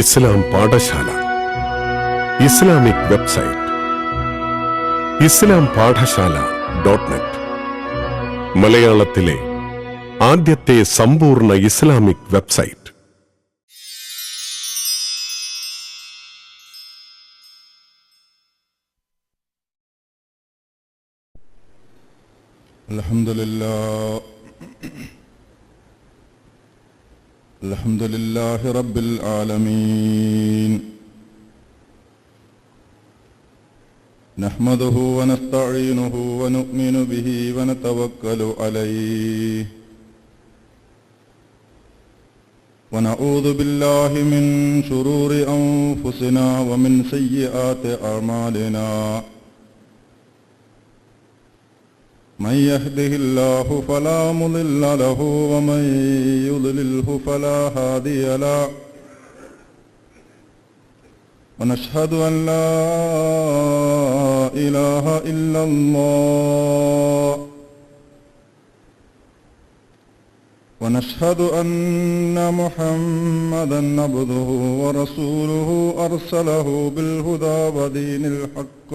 ഇസ്ലാം പാഠശാല Islamic website islampadhashala.net മലയാളത്തിലെ ആദ്യത്തെ സമ്പൂർണ്ണ ഇസ്ലാമിക് വെബ്സൈറ്റ്. അൽഹംദുലില്ലാഹി റബ്ബിൽ ആലമീൻ. നഹ്മദുഹു വനസ്തഈനുഹു വനുഅ്മിനു ബിഹി വനതവക്കലു അലൈഹി വനഊദു ബില്ലാഹി മിൻ ശുറൂരി അൻഫുസിനാ വമിൻ സയ്യിആതി അഅ്മാലിനാ. من يهده الله فلا مضل له ومن يضلله فلا هادي له. ونشهد أن لا إله إلا الله ونشهد أن محمدا عبده ورسوله أرسله بالهدى ودين الحق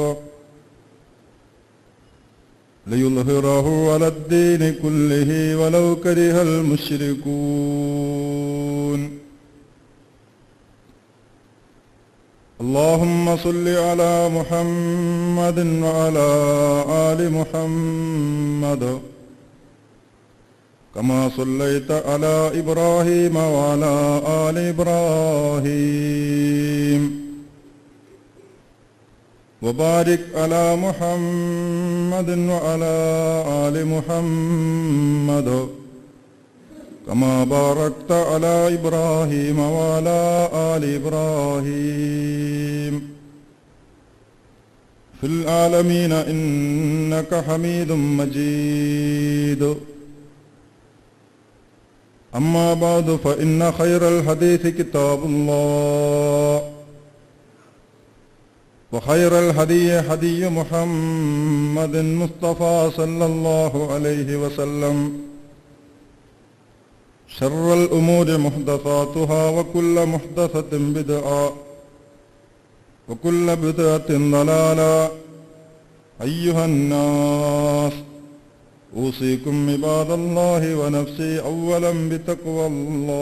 ليظهره على الدين كله ولو كره المشركون. اللهم صل على محمد وعلى آل محمد كما صليت على إبراهيم وعلى آل إبراهيم وبارك على محمد وعلى آل محمد كما باركت على إبراهيم وعلى آل إبراهيم في العالمين إنك حميد مجيد. أما بعد فإن خير الحديث كتاب الله وخير الهدي هدي محمد مصطفى صلى الله عليه وسلم. شر الأمور محدثاتها وكل محدثة بدعة وكل بدعة ضلالة. أيها الناس أوصيكم عباد الله ونفسي أولا بتقوى الله.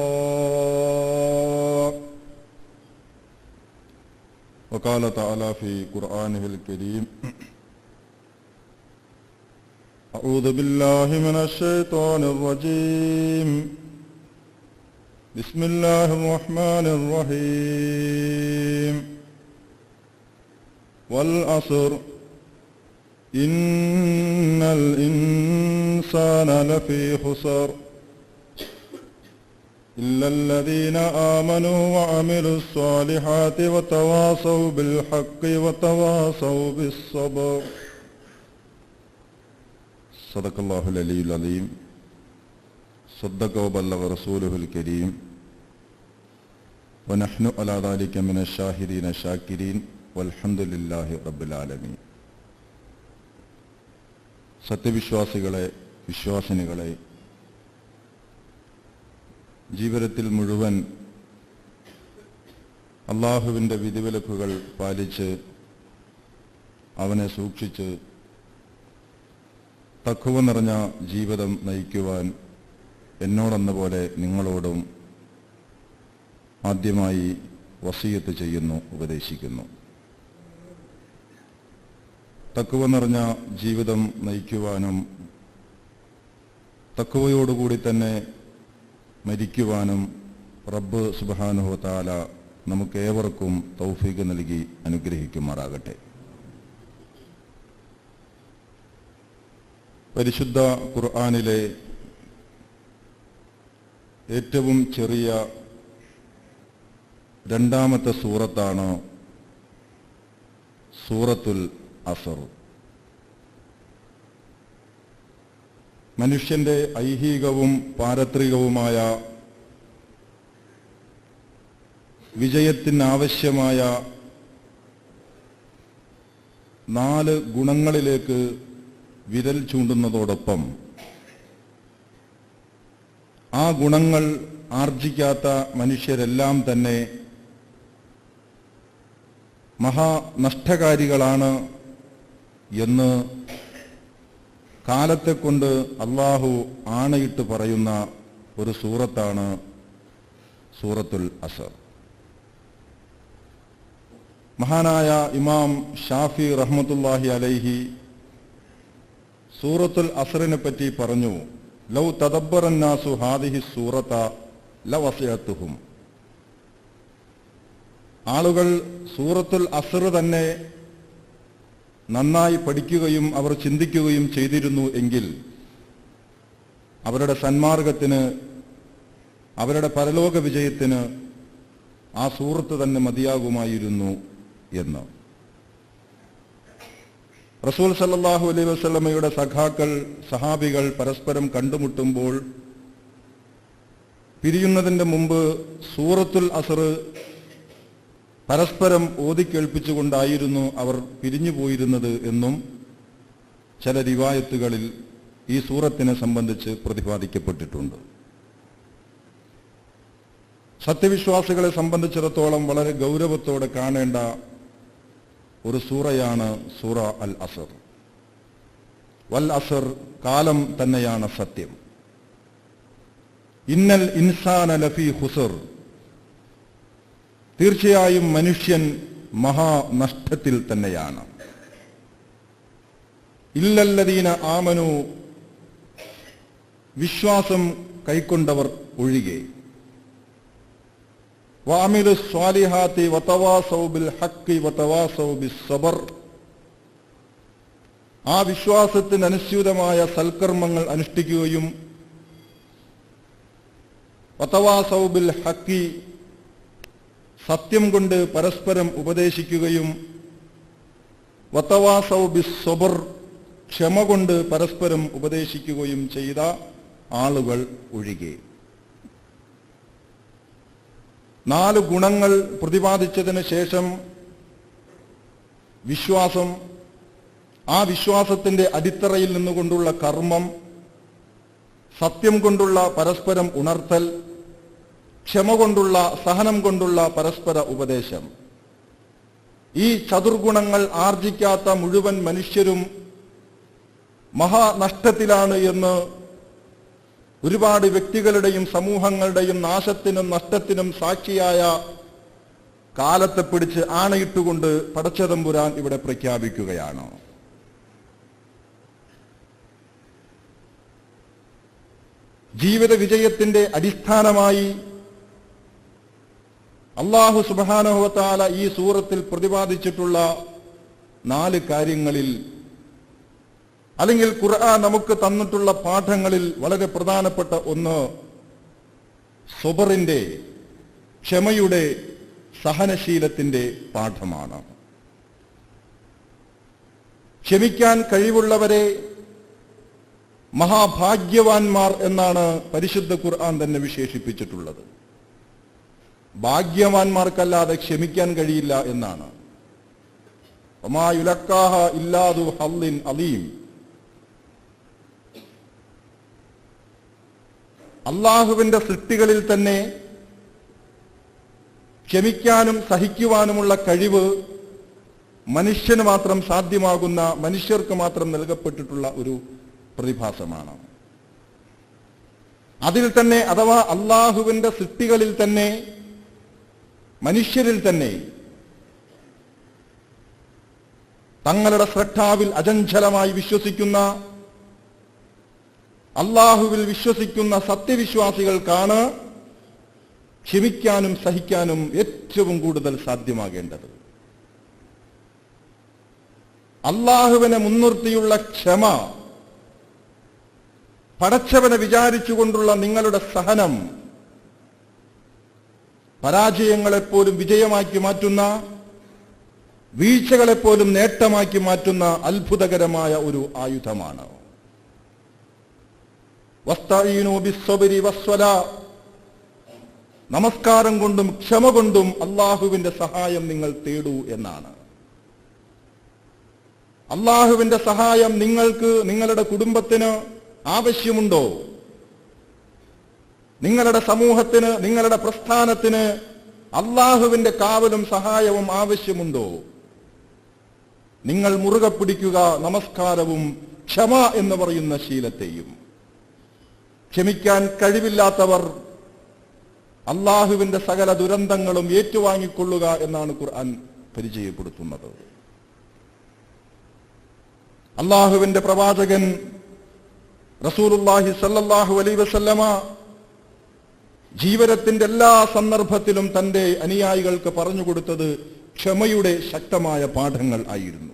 وقال تعالى في قرآنه الكريم: أعوذ بالله من الشيطان الرجيم. بسم الله الرحمن الرحيم. والعصر إن الإنسان لفي خسر إلا الذين آمنوا وعملوا الصالحات وتواصوا بالحق وتواصوا بالصبر. صدق الله العلي العظيم. صدق وبلغ رسوله الكريم. ونحن على ذلك من الشاهدين الشاكرين والحمد لله رب العالمين. സത്യവിശ്വാസികളെ, വിശ്വാസിനികളെ, ജീവിതത്തിൽ മുഴുവൻ അള്ളാഹുവിൻ്റെ വിധിവിലക്കുകൾ പാലിച്ച് അവനെ സൂക്ഷിച്ച് തഖ്വ നിറഞ്ഞ ജീവിതം നയിക്കുവാൻ എന്നോടെന്ന പോലെ നിങ്ങളോടും ആദ്യമായി വസിയത്ത് ചെയ്യുന്നു, ഉപദേശിക്കുന്നു. തഖ്വ നിറഞ്ഞ ജീവിതം നയിക്കുവാനും തഖ്വയോടുകൂടി തന്നെ മരിക്കുവാനും റബ്ബ് സുബ്ഹാനഹു വ തആല നമുക്കേവർക്കും തൗഫീഖ് നൽകി അനുഗ്രഹിക്കുമാറാകട്ടെ. പരിശുദ്ധ ഖുർആനിലെ ഏറ്റവും ചെറിയ രണ്ടാമത്തെ സൂറത്താണ് സൂറത്തുൽ അസ്ർ. മനുഷ്യന്റെ ഐഹികവും പാരത്രികവുമായ വിജയത്തിനാവശ്യമായ 4 ഗുണങ്ങളിലേക്ക് വിരൽ ചൂണ്ടുന്നതോടൊപ്പം ആ ഗുണങ്ങൾ ആർജിക്കാത്ത മനുഷ്യരെല്ലാം തന്നെ മഹാനഷ്ടകാരികളാണ് എന്ന് കാലത്തെക്കൊണ്ട് അള്ളാഹു ആണയിട്ട് പറയുന്ന ഒരു സൂറത്താണ് സൂറത്തുൽ അസർ. മഹാനായ ഇമാം ഷാഫി റഹ്മത്തുള്ളാഹി അലൈഹി സൂറത്തുൽ അസ്റിനെ പറ്റി പറഞ്ഞു, ലൗ തദബ്ബറന്നാസു ഹാദിഹി സൂറത ലവസിഅത്തുഹും. ആളുകൾ സൂറത്തുൽ അസ്ർ തന്നെ നന്നായി പഠിക്കുകയും അവർ ചിന്തിക്കുകയും ചെയ്തിരുന്നു എങ്കിൽ അവരുടെ സന്മാർഗത്തിന്, അവരുടെ പരലോക വിജയത്തിന് ആ സൂറത്ത് തന്നെ മതിയാകുമായിരുന്നു എന്ന്. റസൂൽ സല്ലല്ലാഹു അലൈഹി വസല്ലമയുടെ സഖാക്കൾ, സഹാബികൾ പരസ്പരം കണ്ടുമുട്ടുമ്പോൾ പിരിയുന്നതിന്റെ മുമ്പ് സൂറത്തുൽ അസ്ർ പരസ്പരം ഓതിക്കേൾപ്പിച്ചുകൊണ്ടായിരുന്നു അവർ പിരിഞ്ഞു പോയിരുന്നത് എന്നും ചില റിവായത്തുകളിൽ ഈ സൂറത്തിനെ സംബന്ധിച്ച് പ്രതിപാദിക്കപ്പെട്ടിട്ടുണ്ട്. സത്യവിശ്വാസികളെ സംബന്ധിച്ചിടത്തോളം വളരെ ഗൗരവത്തോടെ കാണേണ്ട ഒരു സൂറയാണ് സൂറ അൽ അസർ. വൽ അസർ, കാലം തന്നെയാണ് സത്യം. ഇന്നൽ ഇൻസാന ലഫീ ഖുസർ, തീർച്ചയായും മനുഷ്യൻ മഹാനഷ്ടത്തിൽ തന്നെയാണ്. ഇല്ലല്ലദീന ആമനു, വിശ്വാസം കൈക്കൊണ്ടവർ ഒഴികെ, വഅമിലു സ്വാലിഹാത്തി വതവാസൗ ബിൽ ഹഖ് വതവാസൗ ബിസ്സബർ, ആ വിശ്വാസത്തിനനുസ്യൂതമായ സൽക്കർമ്മങ്ങൾ അനുഷ്ഠിക്കുകയും വതവാസൗ ബിൽ ഹഖ്, സത്യം കൊണ്ട് പരസ്പരം ഉപദേശിക്കുകയും വതവാസൗ ബിസ്സബർ, ക്ഷമ കൊണ്ട് പരസ്പരം ഉപദേശിക്കുകയും ചെയ്ത ആളുകൾ ഒഴികെ. 4 ഗുണങ്ങൾ പ്രതിപാദിച്ചതിന് ശേഷം വിശ്വാസം, ആ വിശ്വാസത്തിന്റെ അടിത്തറയിൽ നിന്നുകൊണ്ടുള്ള കർമ്മം, സത്യം കൊണ്ടുള്ള പരസ്പരം ഉണർത്തൽ, ക്ഷമ കൊണ്ടുള്ള, സഹനം കൊണ്ടുള്ള പരസ്പര ഉപദേശം. ഈ ചതുർഗുണങ്ങൾ ആർജിക്കാത്ത മുഴുവൻ മനുഷ്യരും മഹാനഷ്ടത്തിലാണ് എന്ന് ഒരുപാട് വ്യക്തികളുടെയും സമൂഹങ്ങളുടെയും നാശത്തിനും നഷ്ടത്തിനും സാക്ഷിയായ കാലത്തെ പിടിച്ച് ആണയിട്ടുകൊണ്ട് പടച്ചതമ്പുരാൻ ഇവിടെ പ്രഖ്യാപിക്കുകയാണ്. ജീവിത വിജയത്തിന്റെ അടിസ്ഥാനമായി അല്ലാഹു സുബ്ഹാനഹു വ തആല ഈ സൂറത്തിൽ പ്രതിപാദിച്ചിട്ടുള്ള 4 കാര്യങ്ങളിൽ, അല്ലെങ്കിൽ ഖുർആൻ നമുക്ക് തന്നിട്ടുള്ള പാഠങ്ങളിൽ വളരെ പ്രധാനപ്പെട്ട ഒന്ന് സബറിന്റെ, ക്ഷമയുടെ, സഹനശീലത്തിന്റെ പാഠമാണ്. ക്ഷമിക്കാൻ കഴിവുള്ളവരെ മഹാഭാഗ്യവാന്മാർ എന്നാണ് പരിശുദ്ധ ഖുർആൻ തന്നെ വിശേഷിപ്പിച്ചിട്ടുള്ളത്. ഭാഗ്യവാന്മാർക്കല്ലാതെ ക്ഷമിക്കാൻ കഴിയില്ല എന്നാണ്. വമാ യുലക്കാഹ ഇല്ലാ ദു ഹള്ളിൻ അലീം. അള്ളാഹുവിന്റെ സൃഷ്ടികളിൽ തന്നെ ക്ഷമിക്കാനും സഹിക്കുവാനുമുള്ള കഴിവ് മനുഷ്യന് മാത്രം സാധ്യമാകുന്ന, മനുഷ്യർക്ക് മാത്രം നൽകപ്പെട്ടിട്ടുള്ള ഒരു പ്രതിഭാസമാണ്. അതിൽ തന്നെ, അഥവാ അള്ളാഹുവിന്റെ സൃഷ്ടികളിൽ തന്നെ, മനുഷ്യരിൽ തന്നെ തങ്ങളുടെ ശ്രദ്ധാവിൽ അചഞ്ചലമായി വിശ്വസിക്കുന്ന, അള്ളാഹുവിൽ വിശ്വസിക്കുന്ന സത്യവിശ്വാസികൾക്കാണ് ക്ഷമിക്കാനും സഹിക്കാനും ഏറ്റവും കൂടുതൽ സാധ്യമാകേണ്ടത്. അള്ളാഹുവിനെ മുൻനിർത്തിയുള്ള ക്ഷമ, പടച്ചവനെ വിചാരിച്ചുകൊണ്ടുള്ള നിങ്ങളുടെ സഹനം, പരാജയങ്ങളെപ്പോലും വിജയമാക്കി മാറ്റുന്ന, വീഴ്ചകളെപ്പോലും നേട്ടമാക്കി മാറ്റുന്ന അത്ഭുതകരമായ ഒരു ആയുധമാണ്. വസ്തഈനു ബിസ്സബ്രി വസ്സലാ, നമസ്കാരം കൊണ്ടും ക്ഷമ കൊണ്ടും അള്ളാഹുവിന്റെ സഹായം നിങ്ങൾ തേടൂ എന്നാണ്. അള്ളാഹുവിന്റെ സഹായം നിങ്ങൾക്ക്, നിങ്ങളുടെ കുടുംബത്തിന് ആവശ്യമുണ്ടോ? നിങ്ങളുടെ സമൂഹത്തിന്, നിങ്ങളുടെ പ്രസ്ഥാനത്തിന് അള്ളാഹുവിന്റെ കാവലും സഹായവും ആവശ്യമുണ്ടോ? നിങ്ങൾ മുറുകെ പിടിക്കുക നമസ്കാരവും ക്ഷമ എന്ന് പറയുന്ന ശീലത്തെയും. ക്ഷമിക്കാൻ കഴിവില്ലാത്തവർ അള്ളാഹുവിന്റെ സകല ദുരന്തങ്ങളും ഏറ്റുവാങ്ങിക്കൊള്ളുക എന്നാണ് ഖുർആൻ പരിചയപ്പെടുത്തുന്നത്. അള്ളാഹുവിന്റെ പ്രവാചകൻ റസൂലുള്ളാഹി സ്വല്ലല്ലാഹു അലൈഹി വസല്ലമ ജീവിതത്തിന്റെ എല്ലാ സന്ദർഭത്തിലും തന്റെ അനുയായികൾക്ക് പറഞ്ഞുകൊടുത്തത് ക്ഷമയുടെ ശക്തമായ പാഠങ്ങൾ ആയിരുന്നു.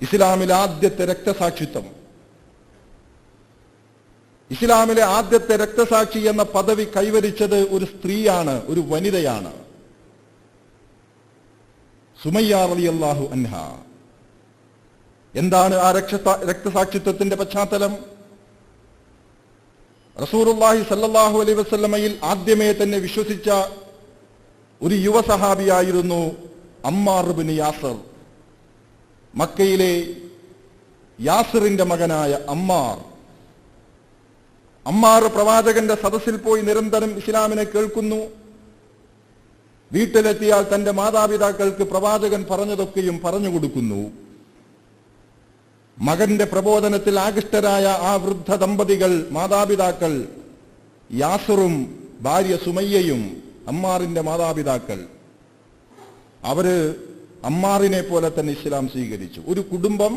ഇസ്ലാമിലെ ആദ്യത്തെ രക്തസാക്ഷിത്വം, ഇസ്ലാമിലെ ആദ്യത്തെ രക്തസാക്ഷി എന്ന പദവി കൈവരിച്ചത് ഒരു സ്ത്രീയാണ്, ഒരു വനിതയാണ്, സുമയ്യ റളിയല്ലാഹു അൻഹ. എന്താണ് ആ രക്തസാക്ഷിത്വത്തിന്റെ പശ്ചാത്തലം? റസൂലുള്ളാഹി സ്വല്ലല്ലാഹു അലൈഹി വസല്ലമയിൽ ആദ്യമേ തന്നെ വിശ്വസിച്ച ഒരു യുവ സഹാബിയായിരുന്നു അമ്മാർ ഇബ്നു യാസിർ. മക്കയിലെ യാസിറിന്റെ മകനായ അമ്മാർ പ്രവാചകന്റെ സദസ്സിൽ പോയി നിരന്തരം ഇസ്ലാമിനെ കേൾക്കുന്നു. വീട്ടിലെത്തിയാൽ തന്റെ മാതാപിതാക്കൾക്ക് പ്രവാചകൻ പറഞ്ഞതൊക്കെയും പറഞ്ഞു കൊടുക്കുന്നു. മകന്റെ പ്രബോധനത്തിൽ ആകൃഷ്ടരായ ആ വൃദ്ധ ദമ്പതികൾ, മാതാപിതാക്കൾ യാസിറും ഭാര്യ സുമയ്യയും, അമ്മാറിന്റെ മാതാപിതാക്കൾ, അവര് അമ്മാറിനെ പോലെ തന്നെ ഇസ്ലാം സ്വീകരിച്ചു. ഒരു കുടുംബം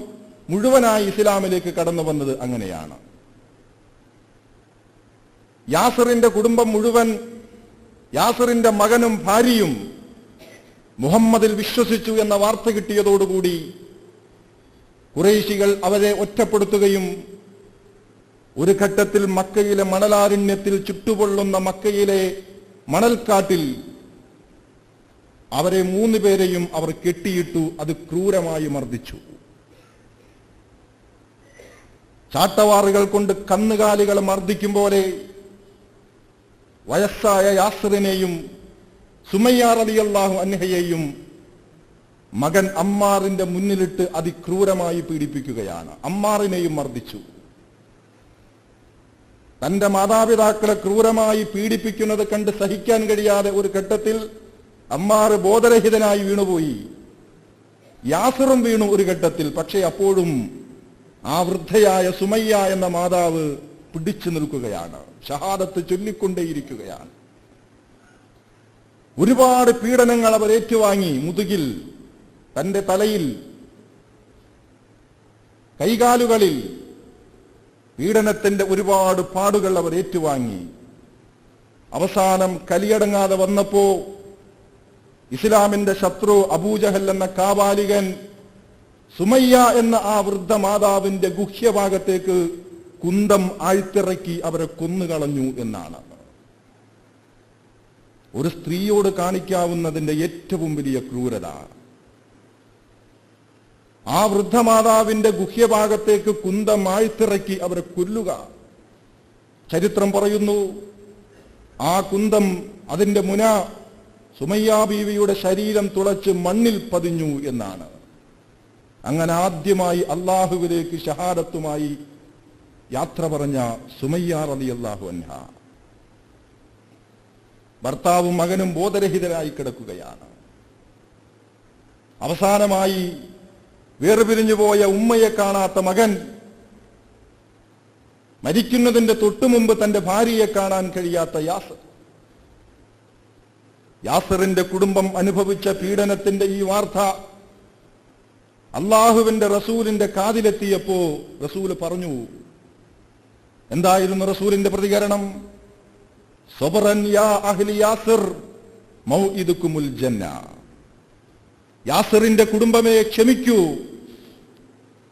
മുഴുവനായി ഇസ്ലാമിലേക്ക് കടന്നു വന്നത് അങ്ങനെയാണ്. യാസിറിന്റെ കുടുംബം മുഴുവൻ, യാസിറിന്റെ മകനും ഭാര്യയും മുഹമ്മദിൽ വിശ്വസിച്ചു എന്ന വാർത്ത കിട്ടിയതോടുകൂടി ഖുറൈശികൾ അവരെ ഒറ്റപ്പെടുത്തുകയും ഒരു ഘട്ടത്തിൽ മക്കയിലെ മണലാരണ്യത്തിൽ ചുട്ടുപൊള്ളുന്ന മക്കയിലെ മണൽക്കാട്ടിൽ അവരെ 3 പേരെയും അവർ കെട്ടിയിട്ടു. അത് ക്രൂരമായി മർദ്ദിച്ചു. ചാട്ടവാറുകൾ കൊണ്ട് കന്നുകാലികളെ മർദ്ദിക്കും പോലെ വയസ്സായ യാസിറിനെയും സുമയ്യ റളിയല്ലാഹു അൻഹയെയും മകൻ അമ്മാറിന്റെ മുന്നിലിട്ട് അതിക്രൂരമായി പീഡിപ്പിക്കുകയാണ്. അമ്മാറിനെയും മർദ്ദിച്ചു. തന്റെ മാതാപിതാക്കളെ ക്രൂരമായി പീഡിപ്പിക്കുന്നത് കണ്ട് സഹിക്കാൻ കഴിയാതെ ഒരു ഘട്ടത്തിൽ അമ്മാർ ബോധരഹിതനായി വീണുപോയി. യാസിറും വീണു ഒരു ഘട്ടത്തിൽ. പക്ഷേ അപ്പോഴും ആ വൃദ്ധയായ സുമയ്യ എന്ന മാതാവ് പിടിച്ചു നിൽക്കുകയാണ്, ഷഹാദത്ത് ചൊല്ലിക്കൊണ്ടേയിരിക്കുകയാണ്. ഒരുപാട് പീഡനങ്ങൾ അവർ ഏറ്റുവാങ്ങി. മുതുകിൽ, തന്റെ തലയിൽ, കൈകാലുകളിൽ പീഡനത്തിന്റെ ഒരുപാട് പാടുകൾ അവർ ഏറ്റുവാങ്ങി. അവസാനം കലിയടങ്ങാതെ വന്നപ്പോ ഇസ്ലാമിന്റെ ശത്രു അബൂജഹൽ എന്ന കാബാലികൻ സുമയ്യ എന്ന ആ വൃദ്ധ മാതാവിന്റെ ഗുഹ്യഭാഗത്തേക്ക് കുന്തം ആഴ്ത്തിറക്കി അവരെ കൊന്നുകളഞ്ഞു എന്നാണ്. ഒരു സ്ത്രീയോട് കാണിക്കാവുന്നതിന്റെ ഏറ്റവും വലിയ ക്രൂരത. ആ വൃദ്ധമാതാവിന്റെ ഗുഹ്യഭാഗത്തേക്ക് കുന്തം ആഴ്ത്തിറക്കി അവരെ കൊല്ലുക. ചരിത്രം പറയുന്നു, ആ കുന്തം, അതിന്റെ മുന സുമയ്യ ബീവിയുടെ ശരീരം തുളച്ച് മണ്ണിൽ പതിഞ്ഞു എന്നാണ്. അങ്ങനെ ആദ്യമായി അള്ളാഹുവിലേക്ക് ഷഹാദത്തുമായി യാത്ര പറഞ്ഞ സുമയ്യ റളിയല്ലാഹു അൻഹ, ഭർത്താവും മകനും ബോധരഹിതരായി കിടക്കുകയാണ്. അവസാനമായി വേർപിരിഞ്ഞുപോയ ഉമ്മയെ കാണാത്ത മകൻ മരിക്കുന്നതിന്റെ തൊട്ടുമുമ്പ് തന്റെ ഭാര്യയെ കാണാൻ കഴിയാത്ത യാസിറിന്റെ കുടുംബം അനുഭവിച്ച പീഡനത്തിന്റെ ഈ വാർത്ത അള്ളാഹുവിന്റെ റസൂലിന്റെ കാതിലെത്തിയപ്പോ റസൂല് പറഞ്ഞു. എന്തായിരുന്നു റസൂലിന്റെ പ്രതികരണം? സബറൻ യാ അഹ്ലി യാസിർ മൗഇദുകുമുൽ ജന്ന. യാസിറിന്റെ കുടുംബമേ, ക്ഷമിക്കൂ,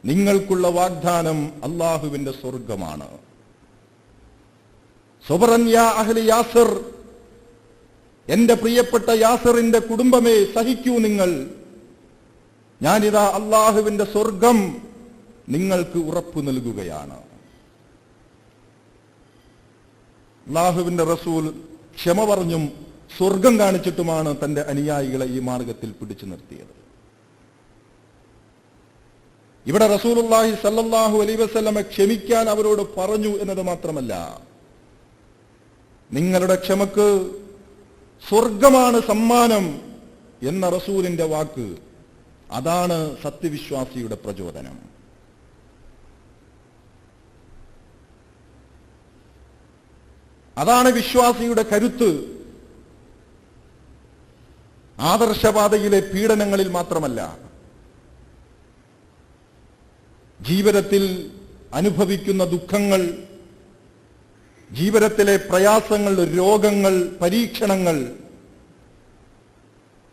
നിങ്ങൾക്കുള്ള വാഗ്ദാനം അള്ളാഹുവിന്റെ സ്വർഗമാണ്. സബറൻ യാ അഹ്ലി യാസിർ, എന്റെ പ്രിയപ്പെട്ട യാസിറിന്റെ കുടുംബമേ, സഹിക്കൂ നിങ്ങൾ, ഞാനിതാ അള്ളാഹുവിന്റെ സ്വർഗം നിങ്ങൾക്ക് ഉറപ്പു നൽകുകയാണ്. അള്ളാഹുവിന്റെ റസൂൽ ക്ഷമ പറഞ്ഞും സ്വർഗം കാണിച്ചിട്ടുമാണ് തന്റെ അനുയായികളെ ഈ മാർഗത്തിൽ പിടിച്ചു നിർത്തിയത്. ഇവിടെ റസൂലുള്ളാഹി സ്വല്ലല്ലാഹു അലൈഹി വസല്ലമ ക്ഷമിക്കാൻ അവരോട് പറഞ്ഞു എന്നത് മാത്രമല്ല, നിങ്ങളുടെ ക്ഷമക്ക് സ്വർഗമാണ് സമ്മാനം എന്ന റസൂലിന്റെ വാക്ക്, അതാണ് സത്യവിശ്വാസിയുടെ പ്രചോദനം. അതാണ് വിശ്വാസിയുടെ കരുത്ത്. ആദർശപാതയിലെ പീഡനങ്ങളിൽ മാത്രമല്ല, ജീവിതത്തിൽ അനുഭവിക്കുന്ന ദുഃഖങ്ങൾ, ജീവിതത്തിലെ പ്രയാസങ്ങൾ, രോഗങ്ങൾ, പരീക്ഷണങ്ങൾ,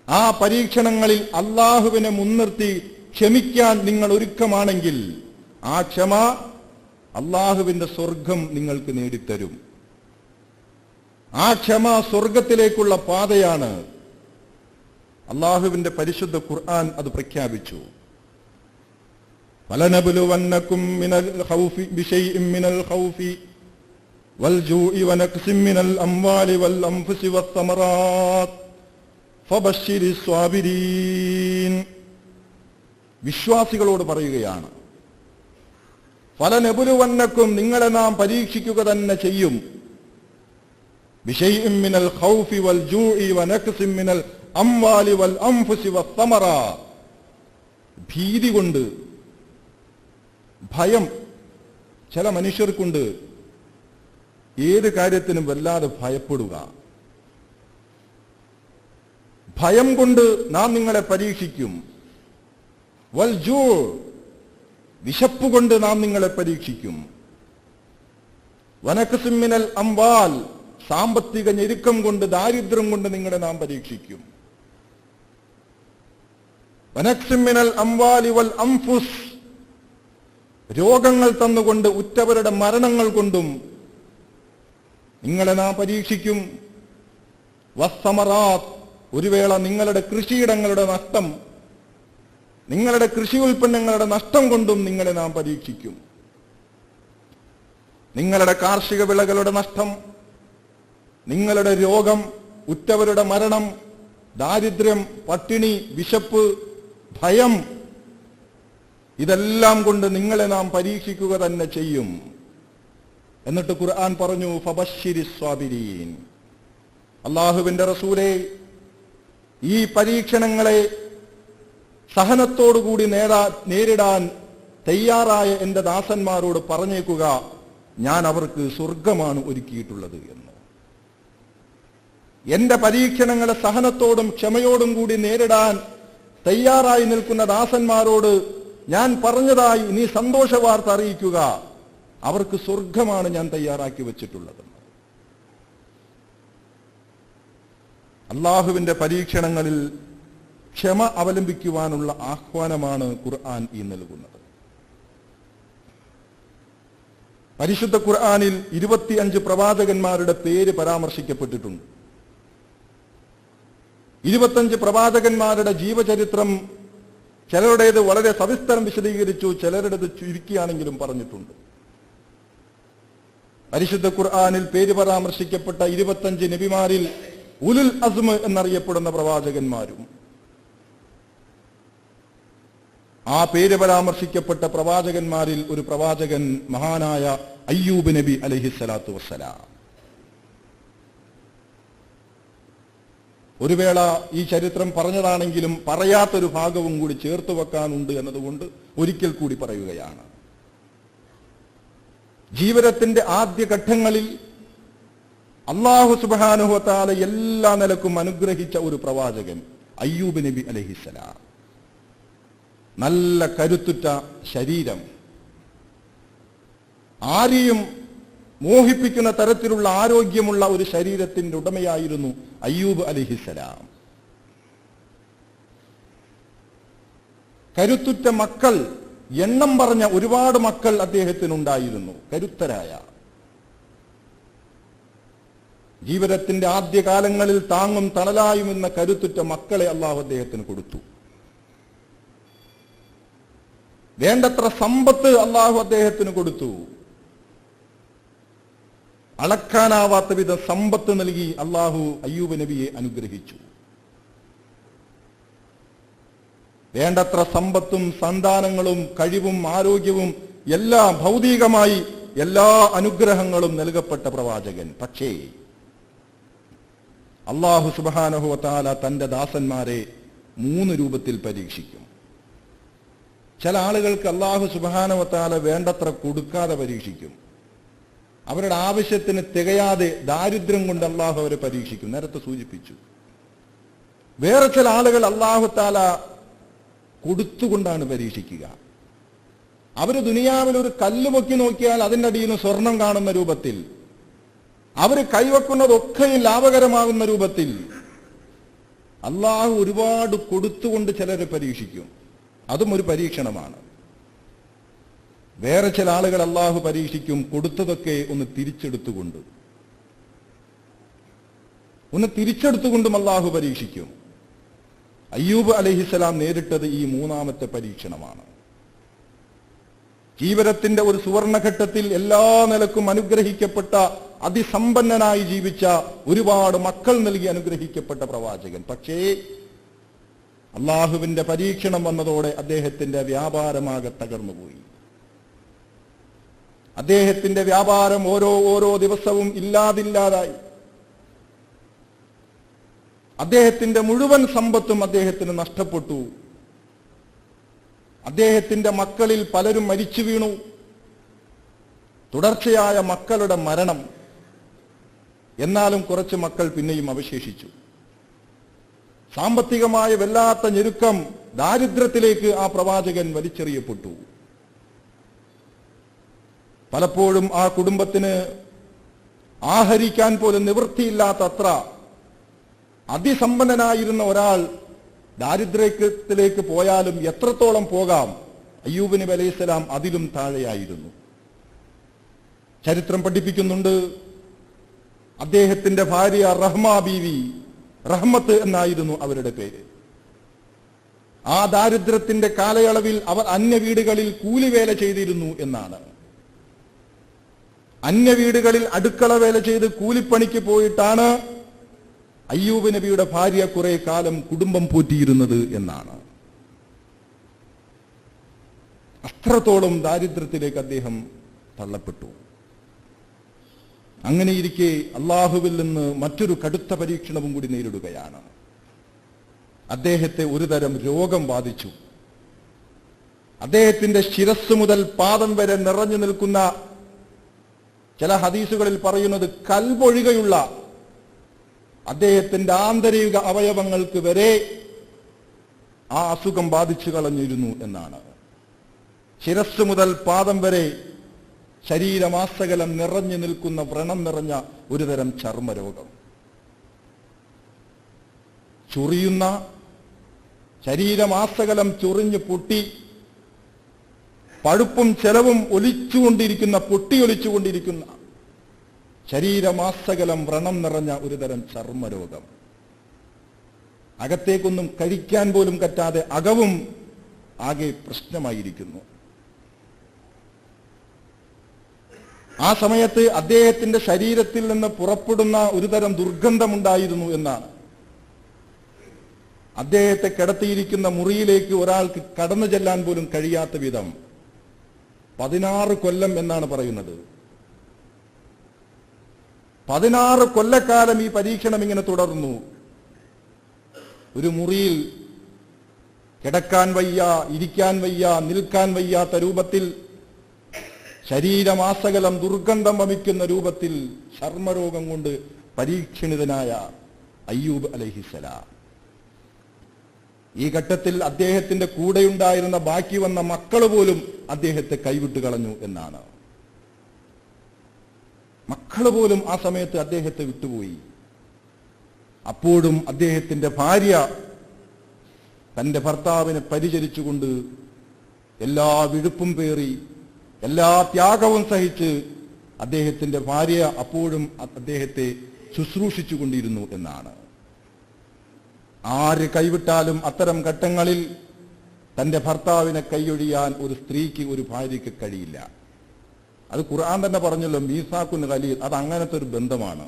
ആ പരീക്ഷണങ്ങളിൽ അള്ളാഹുവിനെ മുൻനിർത്തി ക്ഷമിക്കാൻ നിങ്ങൾ ഒരുക്കമാണെങ്കിൽ ആ ക്ഷമ അള്ളാഹുവിന്റെ സ്വർഗം നിങ്ങൾക്ക് നേടിത്തരും. ആ ക്ഷമ സ്വർഗത്തിലേക്കുള്ള പാതയാണ്. അള്ളാഹുവിന്റെ പരിശുദ്ധ ഖുർആൻ അത് പ്രഖ്യാപിച്ചു. വലനബ്ലുവന്നകും മിനൽ ഖൗഫി ബിശൈഇൻ മിനൽ ഖൗഫി വൽജൂഇ വനഖ്സിൻ മിനൽ അംവാലി വൽ അൻഫുസി വസ്സമറാത്ത് ഫബശ്ശിരിസ് സ്വാബിരീൻ. വിശ്വാസികളോട് പറയുകയാണ്, ഫലനബ്ലുവന്നകും, നിങ്ങളെ നാം പരീക്ഷിക്കുക തന്നെ ചെയ്യും. ബിശൈഇൻ മിനൽ ഖൗഫി വൽജൂഇ വനഖ്സിൻ മിനൽ അംവാലി വൽ അൻഫുസി വസ്സമറാത്ത്. ഭീതി കൊണ്ട്, ഭയം. ചില മനുഷ്യർക്കുണ്ട് ഏത് കാര്യത്തിനും വല്ലാതെ ഭയപ്പെടുക. ഭയം കൊണ്ട് നാം നിങ്ങളെ പരീക്ഷിക്കും. വൽ ജൂ, വിശപ്പ് കൊണ്ട് നാം നിങ്ങളെ പരീക്ഷിക്കും. വനഖ്സിൻ മിനൽ അംവാൽ, സാമ്പത്തിക ഞെരുക്കം കൊണ്ട്, ദാരിദ്ര്യം കൊണ്ട് നിങ്ങളെ നാം പരീക്ഷിക്കും. വനഖ്സിൻ മിനൽ അംവാലി വൽ അൻഫുസ്, രോഗങ്ങൾ തന്നുകൊണ്ട്, ഉറ്റവരുടെ മരണങ്ങൾ കൊണ്ടും നിങ്ങളെ നാം പരീക്ഷിക്കും. വസ്സമറാത്ത്, ഒരു വേള നിങ്ങളുടെ കൃഷിയിടങ്ങളുടെ നഷ്ടം, നിങ്ങളുടെ കൃഷി ഉൽപ്പന്നങ്ങളുടെ നഷ്ടം കൊണ്ടും നിങ്ങളെ നാം പരീക്ഷിക്കും. നിങ്ങളുടെ കാർഷിക വിളകളുടെ നഷ്ടം, നിങ്ങളുടെ രോഗം, ഉറ്റവരുടെ മരണം, ദാരിദ്ര്യം, പട്ടിണി, വിശപ്പ്, ഭയം, ഇതെല്ലാം കൊണ്ട് നിങ്ങളെ നാം പരീക്ഷിക്കുക തന്നെ ചെയ്യും. എന്നിട്ട് ഖുർആൻ പറഞ്ഞു, ഫബശ്ശിരിസ് സ്വാബിരീൻ. അള്ളാഹുവിന്റെ റസൂലേ, ഈ പരീക്ഷണങ്ങളെ സഹനത്തോടുകൂടി നേരിടാൻ തയ്യാറായ എന്റെ ദാസന്മാരോട് പറഞ്ഞേക്കുക, ഞാൻ അവർക്ക് സ്വർഗമാണ് ഒരുക്കിയിട്ടുള്ളത് എന്ന്. എന്റെ പരീക്ഷണങ്ങളെ സഹനത്തോടും ക്ഷമയോടും കൂടി നേരിടാൻ തയ്യാറായി നിൽക്കുന്ന ദാസന്മാരോട് ഞാൻ പറഞ്ഞതായി നീ സന്തോഷ വാർത്ത അറിയിക്കുക, അവർക്ക് സ്വർഗമാണ് ഞാൻ തയ്യാറാക്കി വെച്ചിട്ടുള്ളത്. അള്ളാഹുവിന്റെ പരീക്ഷണങ്ങളിൽ ക്ഷമ അവലംബിക്കുവാനുള്ള ആഹ്വാനമാണ് ഖുർആൻ ഈ നൽകുന്നത്. പരിശുദ്ധ ഖുർആനിൽ 25 പ്രവാചകന്മാരുടെ പേര് പരാമർശിക്കപ്പെട്ടിട്ടുണ്ട്. 25 പ്രവാചകന്മാരുടെ ജീവചരിത്രം ചിലരുടേത് വളരെ സവിസ്തരം വിശദീകരിച്ചു, ചിലരുടേത് ചുരുക്കിയാണെങ്കിലും പറഞ്ഞിട്ടുണ്ട്. പരിശുദ്ധ ഖുർആനിൽ പേര് പരാമർശിക്കപ്പെട്ട 25 നബിമാരിൽ ഉലുൽ അസ്മ് എന്നറിയപ്പെടുന്ന പ്രവാചകന്മാരും, ആ പേര് പരാമർശിക്കപ്പെട്ട പ്രവാചകന്മാരിൽ ഒരു പ്രവാചകൻ മഹാനായ അയ്യൂബ് നബി അലൈഹിസ്സലാത്തു വസ്സലാം. ഒരു വേള ഈ ചരിത്രം പറഞ്ഞതാണെങ്കിലും പറയാത്തൊരു ഭാഗവും കൂടി ചേർത്ത് വെക്കാനുണ്ട് എന്നതുകൊണ്ട് ഒരിക്കൽ കൂടി പറയുകയാണ്. ജീവിതത്തിന്റെ ആദ്യഘട്ടങ്ങളിൽ അല്ലാഹു സുബ്ഹാനഹു വ തആല എല്ലാ നിലക്കും അനുഗ്രഹിച്ച ഒരു പ്രവാചകൻ അയ്യൂബ് നബി അലൈഹിസ്സലാം. നല്ല കരുത്തുറ്റ ശരീരം, ആരെയും മോഹിപ്പിക്കുന്ന തരത്തിലുള്ള ആരോഗ്യമുള്ള ഒരു ശരീരത്തിന്റെ ഉടമയായിരുന്നു അയ്യൂബ് അലൈഹിസ്സലാം. കരുത്തുറ്റ മക്കൾ, എണ്ണം പറഞ്ഞ ഒരുപാട് മക്കൾ അദ്ദേഹത്തിനുണ്ടായിരുന്നു. കരുത്തരായ, ജീവിതത്തിന്റെ ആദ്യകാലങ്ങളിൽ താങ്ങും തണലായും എന്ന കരുത്തുറ്റ മക്കളെ അള്ളാഹു അദ്ദേഹത്തിന് കൊടുത്തു. വേണ്ടത്ര സമ്പത്ത് അള്ളാഹു അദ്ദേഹത്തിന് കൊടുത്തു. അളക്കാനാവാത്ത വിധം സമ്പത്ത് നൽകി അള്ളാഹു അയ്യൂബ് നബിയെ അനുഗ്രഹിച്ചു. വേണ്ടത്ര സമ്പത്തും സന്താനങ്ങളും കഴിവും ആരോഗ്യവും എല്ലാ ഭൗതികമായി എല്ലാ അനുഗ്രഹങ്ങളും നൽകപ്പെട്ട പ്രവാചകൻ. പക്ഷേ അല്ലാഹു സുബ്ഹാനഹു വ തആല തന്റെ ദാസന്മാരെ 3 രൂപത്തിൽ പരീക്ഷിക്കും. ചില ആളുകൾക്ക് അല്ലാഹു സുബ്ഹാനഹു വ തആല വേണ്ടത്ര കൊടുക്കാതെ പരീക്ഷിക്കും. അവരുടെ ആവശ്യത്തിന് തികയാതെ ദാരിദ്ര്യം കൊണ്ട് അല്ലാഹു അവരെ പരീക്ഷിക്കും. നേരത്തെ സൂചിപ്പിച്ചു. വേറെ ചില ആളുകൾ അല്ലാഹു തആല കൊടുത്തുകൊണ്ടാണ് പരീക്ഷിക്കുക. അവര് ദുനിയാവിൽ ഒരു കല്ല് പൊക്കി നോക്കിയാൽ അതിൻ്റെ അടിയിൽ നിന്ന് സ്വർണം കാണുന്ന രൂപത്തിൽ, അവർ കൈവെക്കുന്നതൊക്കെയും ലാഭകരമാകുന്ന രൂപത്തിൽ അല്ലാഹു ഒരുപാട് കൊടുത്തുകൊണ്ട് ചിലരെ പരീക്ഷിക്കും. അതും ഒരു പരീക്ഷണമാണ്. വേറെ ചില ആളുകൾ അല്ലാഹു പരീക്ഷിക്കും കൊടുത്തതൊക്കെ ഒന്ന് തിരിച്ചെടുത്തുകൊണ്ടും അല്ലാഹു പരീക്ഷിക്കും. അയ്യൂബ് അലൈഹിസ്സലാം നേരിട്ടത് ഈ 3ാമത്തെ പരീക്ഷണമാണ്. ജീവിതത്തിന്റെ ഒരു സുവർണഘട്ടത്തിൽ എല്ലാ നിലക്കും അനുഗ്രഹിക്കപ്പെട്ട, അതിസമ്പന്നനായി ജീവിച്ച, ഒരുപാട് മക്കൾ നൽകി അനുഗ്രഹിക്കപ്പെട്ട പ്രവാചകൻ. പക്ഷേ അള്ളാഹുവിന്റെ പരീക്ഷണം വന്നതോടെ അദ്ദേഹത്തിന്റെ വ്യാപാരമാകെ തകർന്നുപോയി. അദ്ദേഹത്തിന്റെ വ്യാപാരം ഓരോ ദിവസവും ഇല്ലാതില്ലാതായി. അദ്ദേഹത്തിന്റെ മുഴുവൻ സമ്പത്തും അദ്ദേഹത്തിന് നഷ്ടപ്പെട്ടു. അദ്ദേഹത്തിന്റെ മക്കളിൽ പലരും മരിച്ചു വീണു. തുടർച്ചയായ മക്കളുടെ മരണം. എന്നാലും കുറച്ച് മക്കൾ പിന്നെയും അവശേഷിച്ചു. സാമ്പത്തികമായ വല്ലാത്ത ഞെരുക്കം, ദാരിദ്ര്യത്തിലേക്ക് ആ പ്രവാചകൻ വലിച്ചെറിയപ്പെട്ടു. പലപ്പോഴും ആ കുടുംബത്തിന് ആഹരിക്കാൻ പോലും നിവൃത്തിയില്ലാത്തത്ര അതിസമ്പന്നനായിരുന്ന ഒരാൾ ദാരിദ്ര്യത്തിലേക്ക് പോയാലും എത്രത്തോളം പോകാം, അയ്യൂബ് നബി അലൈഹിസ്സലാം അതിലും താഴെയായിരുന്നു. ചരിത്രം പഠിപ്പിക്കുന്നുണ്ട്, അദ്ദേഹത്തിന്റെ ഭാര്യ റഹ്മാ ബീവി, റഹ്മത്ത് എന്നായിരുന്നു അവരുടെ പേര്. ആ ദാരിദ്ര്യത്തിന്റെ കാലയളവിൽ അവർ അന്യവീടുകളിൽ കൂലിവേല ചെയ്തിരുന്നു എന്നാണ്. അന്യവീടുകളിൽ അടുക്കള വേല ചെയ്ത് കൂലിപ്പണിക്ക് പോയിട്ടാണ് അയ്യൂബ് നബിയുടെ ഭാര്യ കുറെ കാലം കുടുംബം പോറ്റിയിരുന്നത് എന്നാണ്. അത്രത്തോളം ദാരിദ്ര്യത്തിലേക്ക് അദ്ദേഹം തള്ളപ്പെട്ടു. അങ്ങനെയിരിക്കെ അള്ളാഹുവിൽ നിന്ന് മറ്റൊരു കടുത്ത പരീക്ഷണവും കൂടി നേരിടുകയാണ്. അദ്ദേഹത്തെ ഒരുതരം രോഗം ബാധിച്ചു. അദ്ദേഹത്തിന്റെ ശിരസ് മുതൽ പാദം വരെ നിറഞ്ഞു നിൽക്കുന്ന, ചില ഹദീസുകളിൽ പറയുന്നത് കൽബൊഴികെയുള്ള അദ്ദേഹത്തിന്റെ ആന്തരിക അവയവങ്ങൾക്ക് വരെ ആ അസുഖം ബാധിച്ചു കളഞ്ഞിരുന്നു എന്നാണ്. ശിരസ് മുതൽ പാദം വരെ ശരീരമാസകലം നിറഞ്ഞു നിൽക്കുന്ന വ്രണം നിറഞ്ഞ ഒരുതരം ചർമ്മരോഗം. ചൊറിയുന്ന ശരീരമാസകലം ചൊറിഞ്ഞു പൊട്ടി പഴുപ്പും ചെലവും പൊട്ടിയൊലിച്ചുകൊണ്ടിരിക്കുന്ന ശരീരമാസകലം വ്രണം നിറഞ്ഞ ഒരുതരം ചർമ്മരോഗം. അകത്തേക്കൊന്നും കഴിക്കാൻ പോലും പറ്റാതെ അകവും ആകെ പ്രശ്നമായിരിക്കുന്നു. ആ സമയത്ത് അദ്ദേഹത്തിന്റെ ശരീരത്തിൽ നിന്ന് പുറപ്പെടുന്ന ഒരുതരം ദുർഗന്ധമുണ്ടായിരുന്നു എന്നാണ്. അദ്ദേഹത്തെ കിടത്തിയിരിക്കുന്ന മുറിയിലേക്ക് ഒരാൾക്ക് കടന്നു ചെല്ലാൻ പോലും കഴിയാത്ത വിധം 16 കൊല്ലം എന്നാണ് പറയുന്നത്. 16 കൊല്ലക്കാലം ഈ പരീക്ഷണം ഇങ്ങനെ തുടർന്നു. ഒരു മുറിയിൽ കിടക്കാൻ വയ്യ, ഇരിക്കാൻ വയ്യ, നിൽക്കാൻ വയ്യാത്ത രൂപത്തിൽ, ശരീരമാസകലം ദുർഗന്ധം വമിക്കുന്ന രൂപത്തിൽ ചർമ്മരോഗം കൊണ്ട് പരീക്ഷണിതനായ അയ്യൂബ് അലൈഹിസ്സലാം. ഈ ഘട്ടത്തിൽ അദ്ദേഹത്തിന്റെ കൂടെയുണ്ടായിരുന്ന ബാക്കി വന്ന മക്കൾ പോലും അദ്ദേഹത്തെ കൈവിട്ട് കളഞ്ഞു എന്നാണ്. മക്കൾ പോലും ആ സമയത്ത് അദ്ദേഹത്തെ വിട്ടുപോയി. അപ്പോഴും അദ്ദേഹത്തിന്റെ ഭാര്യ തന്റെ ഭർത്താവിനെ പരിചരിച്ചുകൊണ്ട് എല്ലാ വിഴുപ്പും പേറി, എല്ലാ ത്യാഗവും സഹിച്ച് അദ്ദേഹത്തിന്റെ ഭാര്യ അപ്പോഴും അദ്ദേഹത്തെ ശുശ്രൂഷിച്ചുകൊണ്ടിരുന്നു എന്നാണ്. ആര് കൈവിട്ടാലും അത്തരം ഘട്ടങ്ങളിൽ തന്റെ ഭർത്താവിനെ കൈയൊഴിയാൻ ഒരു സ്ത്രീക്ക്, ഒരു ഭാര്യയ്ക്ക് കഴിയില്ല. അത് ഖുർആൻ തന്നെ പറഞ്ഞല്ലോ, മീസാക്കുൻ ഖലീൽ. അത് അങ്ങനത്തെ ഒരു ബന്ധമാണ്.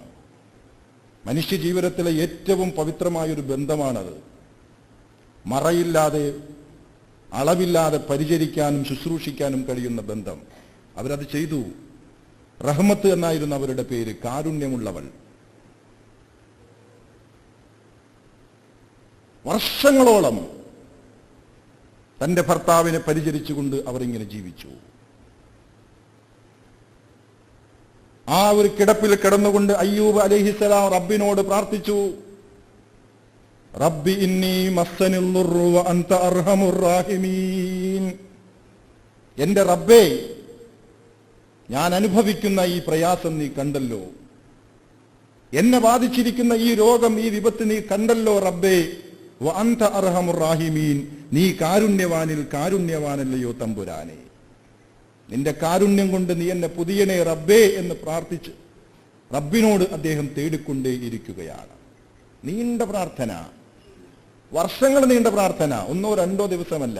മനുഷ്യ ജീവിതത്തിലെ ഏറ്റവും പവിത്രമായൊരു ബന്ധമാണത്. മറയില്ലാതെ, അളവില്ലാതെ പരിചരിക്കാനും ശുശ്രൂഷിക്കാനും കഴിയുന്ന ബന്ധം. അവരത് ചെയ്തു. റഹ്മത്ത് എന്നായിരുന്നു അവരുടെ പേര്, കാരുണ്യമുള്ളവൾ. വർഷങ്ങളോളം തന്റെ ഭർത്താവിനെ പരിചരിച്ചുകൊണ്ട് അവർ ഇങ്ങനെ ജീവിച്ചു. ആ ഒരു കിടപ്പിൽ കിടന്നുകൊണ്ട് അയ്യൂബ് അലൈഹിസ്സലാം റബ്ബിനോട് പ്രാർത്ഥിച്ചു, റബ്ബി ഇന്നി മസ്സനിൽ ദുർറു വ അൻത അർഹമുർ റാഹിമീൻ. എന്റെ റബ്ബേ, ഞാൻ അനുഭവിക്കുന്ന ഈ പ്രയാസം നീ കണ്ടല്ലോ, എന്നെ ബാധിച്ചിരിക്കുന്ന ഈ രോഗം, ഈ വിപത്ത് നീ കണ്ടല്ലോ റബ്ബേ. വ അൻത അർഹമുർ റാഹിമീൻ, നീ കാരുണ്യവാനിൽ കാരുണ്യവാനല്ലയോ തമ്പുരാനെ, നിന്റെ കാരുണ്യം കൊണ്ട് നീ എന്നെ പുതിയണേ റബ്ബേ എന്ന് പ്രാർത്ഥിച്ച് റബ്ബിനോട് അദ്ദേഹം തേടിക്കൊണ്ടേ ഇരിക്കുകയാണ്. നീണ്ട പ്രാർത്ഥന, വർഷങ്ങൾ നീണ്ട പ്രാർത്ഥന, 1-2 ദിവസമല്ല,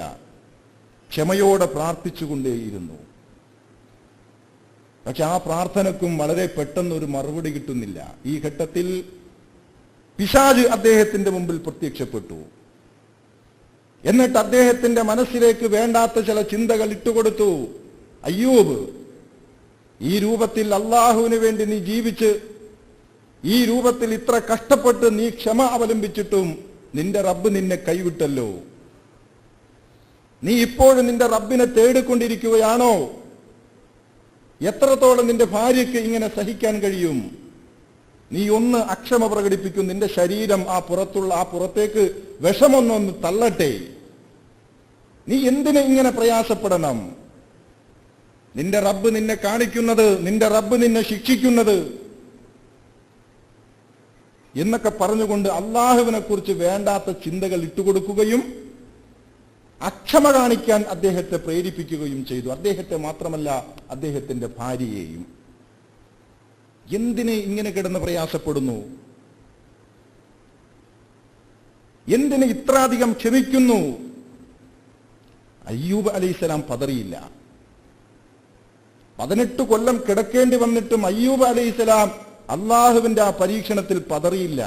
ക്ഷമയോടെ പ്രാർത്ഥിച്ചുകൊണ്ടേയിരുന്നു. പക്ഷെ ആ പ്രാർത്ഥനക്കും വളരെ പെട്ടെന്ന് ഒരു മറുപടി കിട്ടുന്നില്ല. ഈ ഘട്ടത്തിൽ പിശാച് അദ്ദേഹത്തിന്റെ മുമ്പിൽ പ്രത്യക്ഷപ്പെട്ടു. എന്നിട്ട് അദ്ദേഹത്തിന്റെ മനസ്സിലേക്ക് വേണ്ടാത്ത ചില ചിന്തകൾ ഇട്ടുകൊടുത്തു. അയ്യൂബ്, ഈ രൂപത്തിൽ അള്ളാഹുവിന് വേണ്ടി നീ ജീവിച്ച്, ഈ രൂപത്തിൽ ഇത്ര കഷ്ടപ്പെട്ട് നീ ക്ഷമ അവലംബിച്ചിട്ടും നിന്റെ റബ്ബ് നിന്നെ കൈവിട്ടല്ലോ. നീ ഇപ്പോഴും നിന്റെ റബ്ബിനെ തേടിക്കൊണ്ടിരിക്കുകയാണോ? എത്രത്തോളം നിന്റെ ഭാര്യയ്ക്ക് ഇങ്ങനെ സഹിക്കാൻ കഴിയും? നീ ഒന്ന് അക്ഷമ പ്രകടിപ്പിക്കും, നിന്റെ ശരീരം ആ പുറത്തേക്ക് വിഷമൊന്നൊന്ന് തള്ളട്ടെ. നീ എന്തിന് ഇങ്ങനെ പ്രയാസപ്പെടണം? നിന്റെ റബ്ബ് നിന്നെ കാണിക്കുന്നത്, നിന്റെ റബ്ബ് നിന്നെ ശിക്ഷിക്കുന്നത് എന്നൊക്കെ പറഞ്ഞുകൊണ്ട് അള്ളാഹുവിനെ കുറിച്ച് വേണ്ടാത്ത ചിന്തകൾ ഇട്ടുകൊടുക്കുകയും അക്ഷമ കാണിക്കാൻ അദ്ദേഹത്തെ പ്രേരിപ്പിക്കുകയും ചെയ്തു. അദ്ദേഹത്തെ മാത്രമല്ല, അദ്ദേഹത്തിന്റെ ഭാര്യയെയും. എന്തിന് ഇങ്ങനെ കിടന്ന് പ്രയാസപ്പെടുന്നു? എന്തിന് ഇത്രാധികം ക്ഷമിക്കുന്നു? അയ്യൂബ് അലൈഹിസ്സലാം പതറിയില്ല. 18 കൊല്ലം കിടക്കേണ്ടി വന്നിട്ടും അയ്യൂബ് അലൈഹിസ്സലാം അള്ളാഹുവിന്റെ ആ പരീക്ഷണത്തിൽ പതറിയില്ല.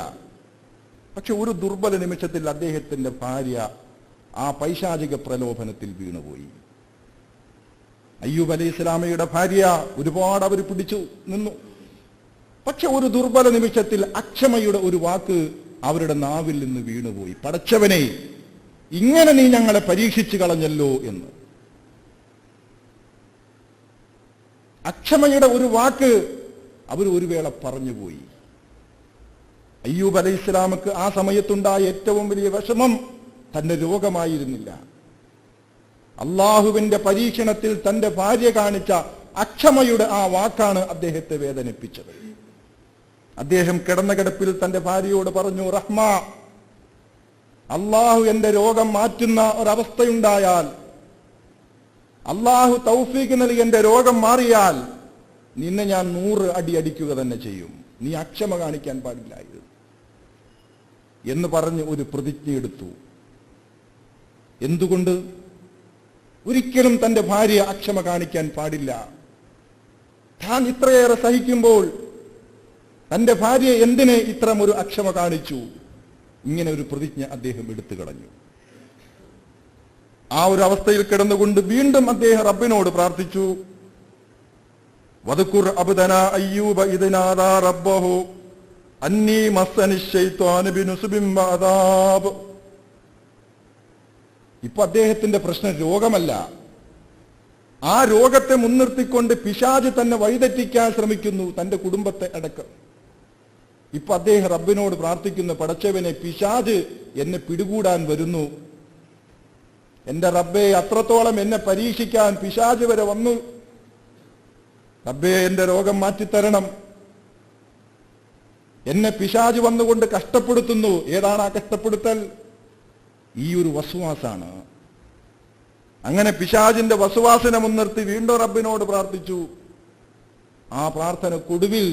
പക്ഷെ ഒരു ദുർബല നിമിഷത്തിൽ അദ്ദേഹത്തിന്റെ ഭാര്യ ആ പൈശാചിക പ്രലോഭനത്തിൽ വീണുപോയി. അയ്യൂബ് അലൈഹിസ്സലാമയുടെ ഭാര്യ ഒരുപാട് അവർ പിടിച്ചു നിന്നു. പക്ഷെ ഒരു ദുർബല നിമിഷത്തിൽ അക്ഷമയുടെ ഒരു വാക്ക് അവരുടെ നാവിൽ നിന്ന് വീണുപോയി. പടച്ചവനെ, ഇങ്ങനെ നീ ഞങ്ങളെ പരീക്ഷിച്ചു കളഞ്ഞല്ലോ എന്ന്. അക്ഷമയുടെ ഒരു വാക്ക് അവർ ഒരു വേള പറഞ്ഞുപോയി. അയ്യൂബ് അലൈഹിസ്സലാമക്ക് ആ സമയത്തുണ്ടായ ഏറ്റവും വലിയ വിഷമം തന്റെ രോഗമായിരുന്നില്ല. അള്ളാഹുവിന്റെ പരീക്ഷണത്തിൽ തന്റെ ഭാര്യ കാണിച്ച അക്ഷമയുടെ ആ വാക്കാണ് അദ്ദേഹത്തെ വേദനിപ്പിച്ചത്. അദ്ദേഹം കിടന്ന കിടപ്പിൽ തന്റെ ഭാര്യയോട് പറഞ്ഞു, റഹ്മ, അള്ളാഹു എന്റെ രോഗം മാറ്റുന്ന ഒരവസ്ഥയുണ്ടായാൽ, അള്ളാഹു തൗഫീഖ് നൽകി എന്റെ രോഗം മാറിയാൽ നിന്നെ ഞാൻ 100 അടി അടിക്കുക തന്നെ ചെയ്യും. നീ അക്ഷമ കാണിക്കാൻ പാടില്ലായിരുന്നു എന്ന് പറഞ്ഞ് ഒരു പ്രതിജ്ഞയെടുത്തു. എന്തുകൊണ്ട്? ഒരിക്കലും തന്റെ ഭാര്യ അക്ഷമ കാണിക്കാൻ പാടില്ല. താൻ ഇത്രയേറെ സഹിക്കുമ്പോൾ തന്റെ ഭാര്യ എന്തിന് ഇത്തരം ഒരു അക്ഷമ കാണിച്ചു? ഇങ്ങനെ ഒരു പ്രതിജ്ഞ അദ്ദേഹം എടുത്തു കളഞ്ഞു. ആ ഒരു അവസ്ഥയിൽ കിടന്നുകൊണ്ട് വീണ്ടും അദ്ദേഹം റബ്ബിനോട് പ്രാർത്ഥിച്ചു. വദ്കുർ അബ്ദനാ അയ്യൂബ ഇദ് നാദാ റബ്ബഹു അന്നീ മസ്സനി ശൈത്വാനു ബിനുസ്ബിൻ വഅദാബ്. ഇപ്പൊ അദ്ദേഹത്തിന്റെ പ്രശ്നം രോഗമല്ല. ആ രോഗത്തെ മുൻനിർത്തിക്കൊണ്ട് പിശാച് തന്നെ വഴിതെറ്റിക്കാൻ ശ്രമിക്കുന്നു, തന്റെ കുടുംബത്തെ അടക്കം. ഇപ്പൊ അദ്ദേഹം റബ്ബിനോട് പ്രാർത്ഥിക്കുന്നു, പടച്ചവനെ, പിശാച് എന്നെ പിടികൂടാൻ വരുന്നു. എന്റെ റബ്ബേ, അത്രത്തോളം എന്നെ പരീക്ഷിക്കാൻ പിശാച് വരെ വന്നു. റബ്ബേ, എന്റെ രോഗം മാറ്റിത്തരണം. എന്നെ പിശാച് വന്നുകൊണ്ട് കഷ്ടപ്പെടുത്തുന്നു. ഏതാണ് ആ കഷ്ടപ്പെടുത്തൽ? ഈ ഒരു വസ്വാസാണ്. അങ്ങനെ പിശാചിന്റെ വസ്വാസിനെ മുൻനിർത്തി വീണ്ടും റബ്ബിനോട് പ്രാർത്ഥിച്ചു. ആ പ്രാർത്ഥനക്കൊടുവിൽ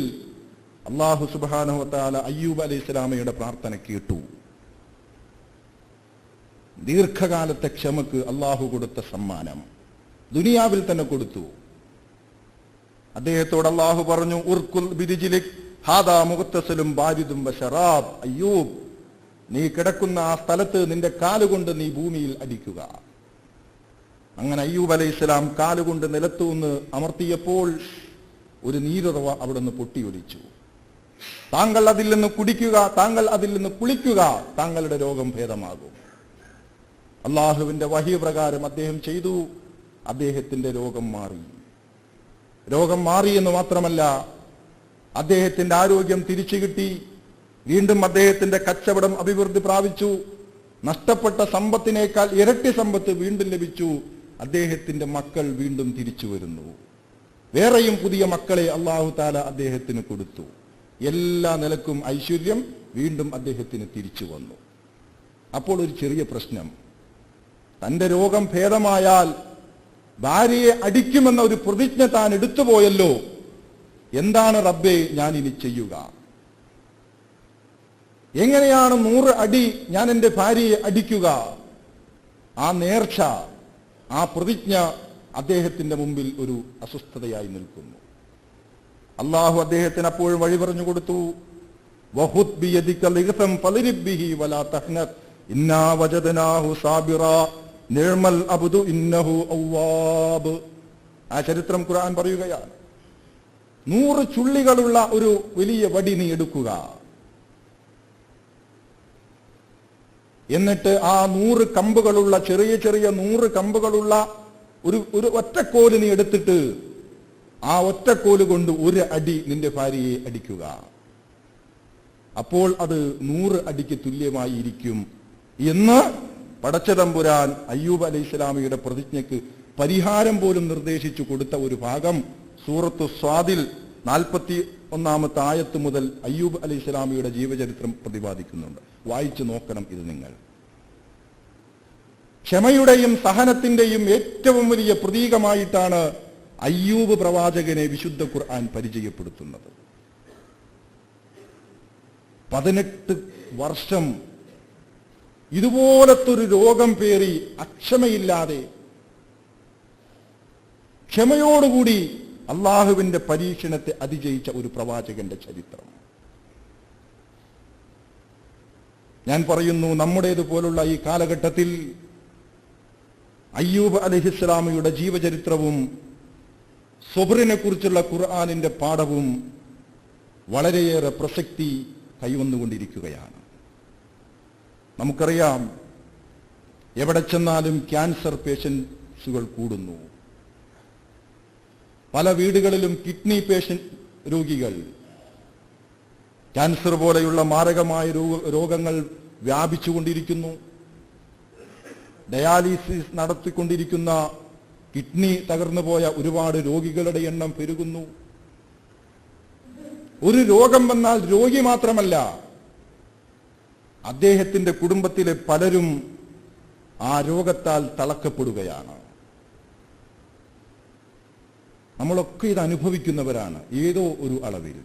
അല്ലാഹു സുബ്ഹാനഹു വ തആല അയ്യൂബ് അലൈഹിസ്സലാമയുടെ പ്രാർത്ഥന കേട്ടു. ദീർഘകാലത്തെ ക്ഷമക്ക് അള്ളാഹു കൊടുത്ത സമ്മാനം ദുനിയാവിൽ തന്നെ കൊടുത്തു. അദ്ദേഹത്തോട് അള്ളാഹു പറഞ്ഞു, ഉർകുൽ ബിരിജിലിക് ഹാദാ മുഗ്തസലും ബാരിദും വശറാബ്. അയ്യൂബ്, നീ കിടക്കുന്ന ആ സ്ഥലത്ത് നിന്റെ കാലുകൊണ്ട് നീ ഭൂമിയിൽ അടിക്കുക. അങ്ങനെ അയ്യൂബ് അലൈഹിസ്സലാം കാലുകൊണ്ട് നിലത്തുനിന്ന് അമർത്തിയപ്പോൾ ഒരു നീരുറവ അവിടെ നിന്ന് പൊട്ടിയൊലിച്ചു. താങ്കൾ അതിൽ നിന്ന് കുടിക്കുക, താങ്കൾ അതിൽ നിന്ന് കുളിക്കുക, താങ്കളുടെ രോഗം ഭേദമാകും. അള്ളാഹുവിന്റെ വഹി പ്രകാരം അദ്ദേഹം ചെയ്തു. അദ്ദേഹത്തിന്റെ രോഗം മാറി. രോഗം മാറി എന്ന് മാത്രമല്ല, അദ്ദേഹത്തിന്റെ ആരോഗ്യം തിരിച്ചു കിട്ടി. വീണ്ടും അദ്ദേഹത്തിന്റെ കച്ചവടം അഭിവൃദ്ധി പ്രാപിച്ചു. നഷ്ടപ്പെട്ട സമ്പത്തിനേക്കാൾ ഇരട്ടി സമ്പത്ത് വീണ്ടും ലഭിച്ചു. അദ്ദേഹത്തിന്റെ മക്കൾ വീണ്ടും തിരിച്ചു വരുന്നു. വേറെയും പുതിയ മക്കളെ അല്ലാഹു തആല അദ്ദേഹത്തിന് കൊടുത്തു. എല്ലാ നിലക്കും ഐശ്വര്യം വീണ്ടും അദ്ദേഹത്തിന് തിരിച്ചു വന്നു. അപ്പോൾ ഒരു ചെറിയ പ്രശ്നം, തന്റെ രോഗം ഭേദമായാൽ ഭാര്യയെ അടിക്കുമെന്ന ഒരു പ്രതിജ്ഞ താൻ എടുത്തുപോയല്ലോ. എന്താണ് റബ്ബേ ഞാൻ ഇനി ചെയ്യുക? എങ്ങനെയാണ് 100 അടി ഞാൻ എൻ്റെ ഭാര്യയെ അടിക്കുക? ആ നേർച്ച, ആ പ്രതിജ്ഞ അദ്ദേഹത്തിന്റെ മുമ്പിൽ ഒരു അസ്വസ്ഥതയായി നിൽക്കുന്നു. അള്ളാഹു അദ്ദേഹത്തിന് അപ്പോഴും വഴി പറഞ്ഞു കൊടുത്തു. വഹുദ് ബിയദിക ലിഗ്തം ഫളിരിബ് ബിഹി വലാ തഹ്നത് ഇന്നാ വജദനാഹു സാബിറാ നിഅ്മൽ അബ്ദു ഇന്നഹു അവ്വാബ്. ആ ചരിത്രം ഖുർആൻ പറയുകയാണ്. 100 ചുള്ളികളുള്ള ഒരു വലിയ വടി നീ എടുക്കുക. എന്നിട്ട് ആ 100 കമ്പുകളുള്ള ചെറിയ ചെറിയ 100 കമ്പുകളുള്ള ഒരു ഒറ്റക്കോല് നീ എടുത്തിട്ട് ആ ഒറ്റക്കോല് കൊണ്ട് 1 അടി നിന്റെ ഭാര്യയെ അടിക്കുക. അപ്പോൾ അത് 100 അടിക്ക് തുല്യമായി ഇരിക്കും എന്ന് പടച്ചതമ്പുരാൻ അയ്യൂബ് അലൈഹിസ്സലാമിയുടെ പ്രതിജ്ഞയ്ക്ക് പരിഹാരം പോലും നിർദ്ദേശിച്ചു കൊടുത്ത ഒരു ഭാഗം സൂറത്തു സ്വാദിൽ 41-ാമത്തെ ആയത്ത് മുതൽ അയ്യൂബ് അലൈഹിസ്സലാമിയുടെ ജീവചരിത്രം പ്രതിപാദിക്കുന്നുണ്ട്. വായിച്ചു നോക്കണം ഇത് നിങ്ങൾ. ക്ഷമയുടെയും സഹനത്തിന്റെയും ഏറ്റവും വലിയ പ്രതീകമായിട്ടാണ് അയ്യൂബ് പ്രവാചകനെ വിശുദ്ധ ഖുർആൻ പരിചയപ്പെടുത്തുന്നത്. 18 വർഷം ഇതുപോലത്തൊരു രോഗം പേറി അക്ഷമയില്ലാതെ ക്ഷമയോടുകൂടി അള്ളാഹുവിന്റെ പരീക്ഷണത്തെ അതിജയിച്ച ഒരു പ്രവാചകന്റെ ചരിത്രം. ഞാൻ പറയുന്നു, നമ്മുടേതുപോലുള്ള ഈ കാലഘട്ടത്തിൽ അയ്യൂബ് അലൈഹിസ്സലാമിയുടെ ജീവചരിത്രവും സബ്റിനെ കുറിച്ചുള്ള ഖുർആനിന്റെ പാഠവും വളരെയേറെ പ്രസക്തി കൈവന്നുകൊണ്ടിരിക്കുകയാണ്. നമുക്കറിയാം, എവിടെ ചെന്നാലും ക്യാൻസർ പേഷ്യൻസുകൾ കൂടുന്നു. പല വീടുകളിലും കിഡ്നി രോഗികൾ, ക്യാൻസർ പോലെയുള്ള മാരകമായ രോഗങ്ങൾ വ്യാപിച്ചുകൊണ്ടിരിക്കുന്നു. ഡയാലിസിസ് നടത്തിക്കൊണ്ടിരിക്കുന്ന കിഡ്നി തകർന്നു പോയ ഒരുപാട് രോഗികളുടെ എണ്ണം പെരുകുന്നു. ഒരു രോഗം വന്നാൽ രോഗി മാത്രമല്ല, അദ്ദേഹത്തിന്റെ കുടുംബത്തിലെ പലരും ആ രോഗത്താൽ തളക്കപ്പെടുകയാണ്. നമ്മളൊക്കെ ഇത് അനുഭവിക്കുന്നവരാണ് ഏതോ ഒരു അളവിൽ.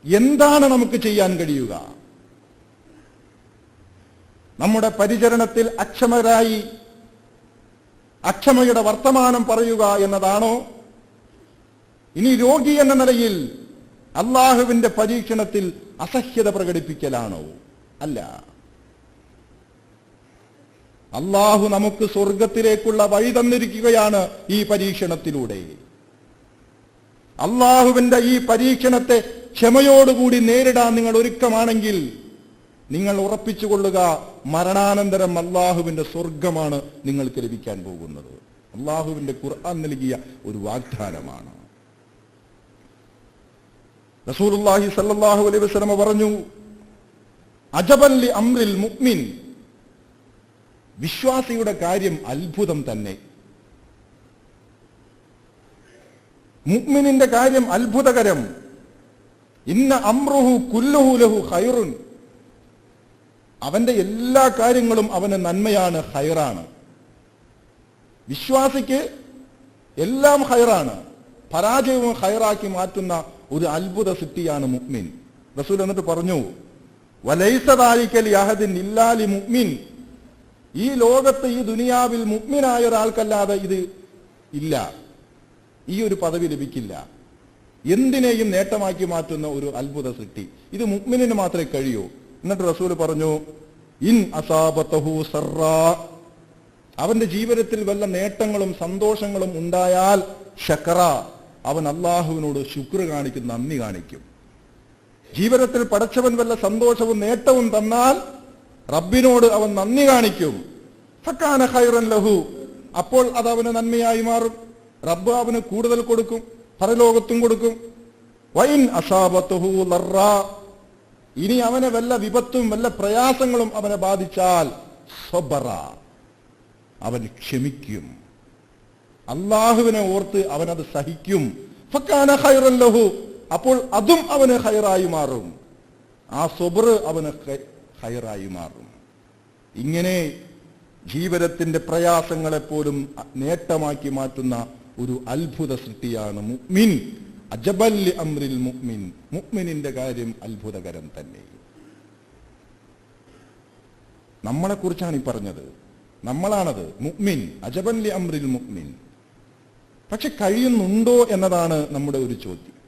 എന്താണ് നമുക്ക് ചെയ്യാൻ കഴിയുക? നമ്മുടെ പരിചരണത്തിൽ അക്ഷമരായി അക്ഷമയുടെ വർത്തമാനം പറയുക എന്നതാണോ? ഇനി രോഗി എന്ന നിലയിൽ അള്ളാഹുവിന്റെ പരീക്ഷണത്തിൽ അസഹ്യത പ്രകടിപ്പിക്കലാണോ? അല്ല. അള്ളാഹു നമുക്ക് സ്വർഗത്തിലേക്കുള്ള വഴി തന്നിരിക്കുകയാണ് ഈ പരീക്ഷണത്തിലൂടെ. അള്ളാഹുവിന്റെ ഈ പരീക്ഷണത്തെ ക്ഷമയോടുകൂടി നേരിടാൻ നിങ്ങൾ ഒരുക്കമാണെങ്കിൽ നിങ്ങൾ ഉറപ്പിച്ചുകൊള്ളുക, മരണാനന്തരം അള്ളാഹുവിന്റെ സ്വർഗമാണ് നിങ്ങൾക്ക് ലഭിക്കാൻ പോകുന്നത്. അള്ളാഹുവിന്റെ ഖുർആൻ നൽകിയ ഒരു വാഗ്ദാനമാണ്. റസൂലുള്ളാഹി സ്വല്ലല്ലാഹു അലൈഹി വസല്ലം പറഞ്ഞു, അജബൻ ലി അംറിൽ മുഅ്മിൻ, വിശ്വാസിയുടെ കാര്യം അത്ഭുതം തന്നെ. മുഅ്മിനിന്റെ കാര്യം അത്ഭുതകരം. ഇന്ന അംറുഹു കുല്ലുഹു ലഹു ഖൈറുൻ, അവന്റെ എല്ലാ കാര്യങ്ങളും അവന് നന്മയാണ്, ഖൈറാണ്. വിശ്വാസിക്ക് എല്ലാം ഖൈറാണ്. പരാജയവും ഖൈറാക്കി മാറ്റുന്ന ഒരു അത്ഭുത സിദ്ധിയാണ് മുഅ്മിൻ. റസൂൽ എന്നിട്ട് പറഞ്ഞു, വലൈസ ദാലിക ലിഅഹദിൻ ഇല്ലാ ലിമുഅ്മിൻ, ഈ ലോകത്ത് ഈ ദുനിയാവിൽ മുഅ്മിനായ ഒരാൾക്കല്ലാതെ ഇത് ഇല്ല, ഈ ഒരു പദവി ലഭിക്കില്ല. എന്തിനേയും നേട്ടമാക്കി മാറ്റുന്ന ഒരു അത്ഭുത സിദ്ധി ഇത് മുഅ്മിനിന് മാത്രമേ കഴിയൂ. എന്നിട്ട് റസൂൽ പറഞ്ഞു, ഇൻ അസാബതഹു സർറാ, അവന്റെ ജീവിതത്തിൽ വല്ല നേട്ടങ്ങളും സന്തോഷങ്ങളും ഉണ്ടായാൽ ശക്കറ, അവൻ അള്ളാഹുവിനോട് ശുക്ർ കാണിക്കും, നന്ദി കാണിക്കും. ജീവിതത്തിൽ പടച്ചവൻ വല്ല സന്തോഷവും നേട്ടവും തന്നാൽ റബ്ബിനോട് അവൻ നന്ദി കാണിക്കും. ഫക്കാന ഖൈറൻ ലഹു, അപ്പോൾ അത് അവന് നന്മയായി മാറും. റബ്ബ് അവന് കൂടുതൽ കൊടുക്കും, പരലോകത്തും കൊടുക്കും. വൈൻ അസാബത്തുഹു ലർറാ, ഇനി അവനെ വല്ല വിപത്തും വല്ല പ്രയാസങ്ങളും അവനെ ബാധിച്ചാൽ സബറ, അവൻ ക്ഷമിക്കും. അള്ളാഹുവിനെ ഓർത്ത് അവനത് സഹിക്കും. ഫക്കാന ഖൈറൻ ലഹു, അപ്പോൾ അതും അവന് ഖൈറായി മാറും. ആ സബർ അവന് ഖൈറായി മാറും. ഇങ്ങനെ ജീവിതത്തിന്റെ പ്രയാസങ്ങളെപ്പോലും നേട്ടമാക്കി മാറ്റുന്ന ഒരു അത്ഭുത സൃഷ്ടിയാണ് മുഅ്മിൻ. അജബൽ ലി അംറിൽ മുഅ്മിൻ, മുഅ്മിനിന്റെ കാര്യം അത്ഭുതകരം തന്നെ. നമ്മളെ കുറിച്ചാണ് ഈ പറഞ്ഞത്, നമ്മളാണത് മുഅ്മിൻ. അജബൽ ലി അംറിൽ മുഅ്മിൻ. പക്ഷെ കഴിയുന്നുണ്ടോ എന്നതാണ് നമ്മുടെ ഒരു ചോദ്യം.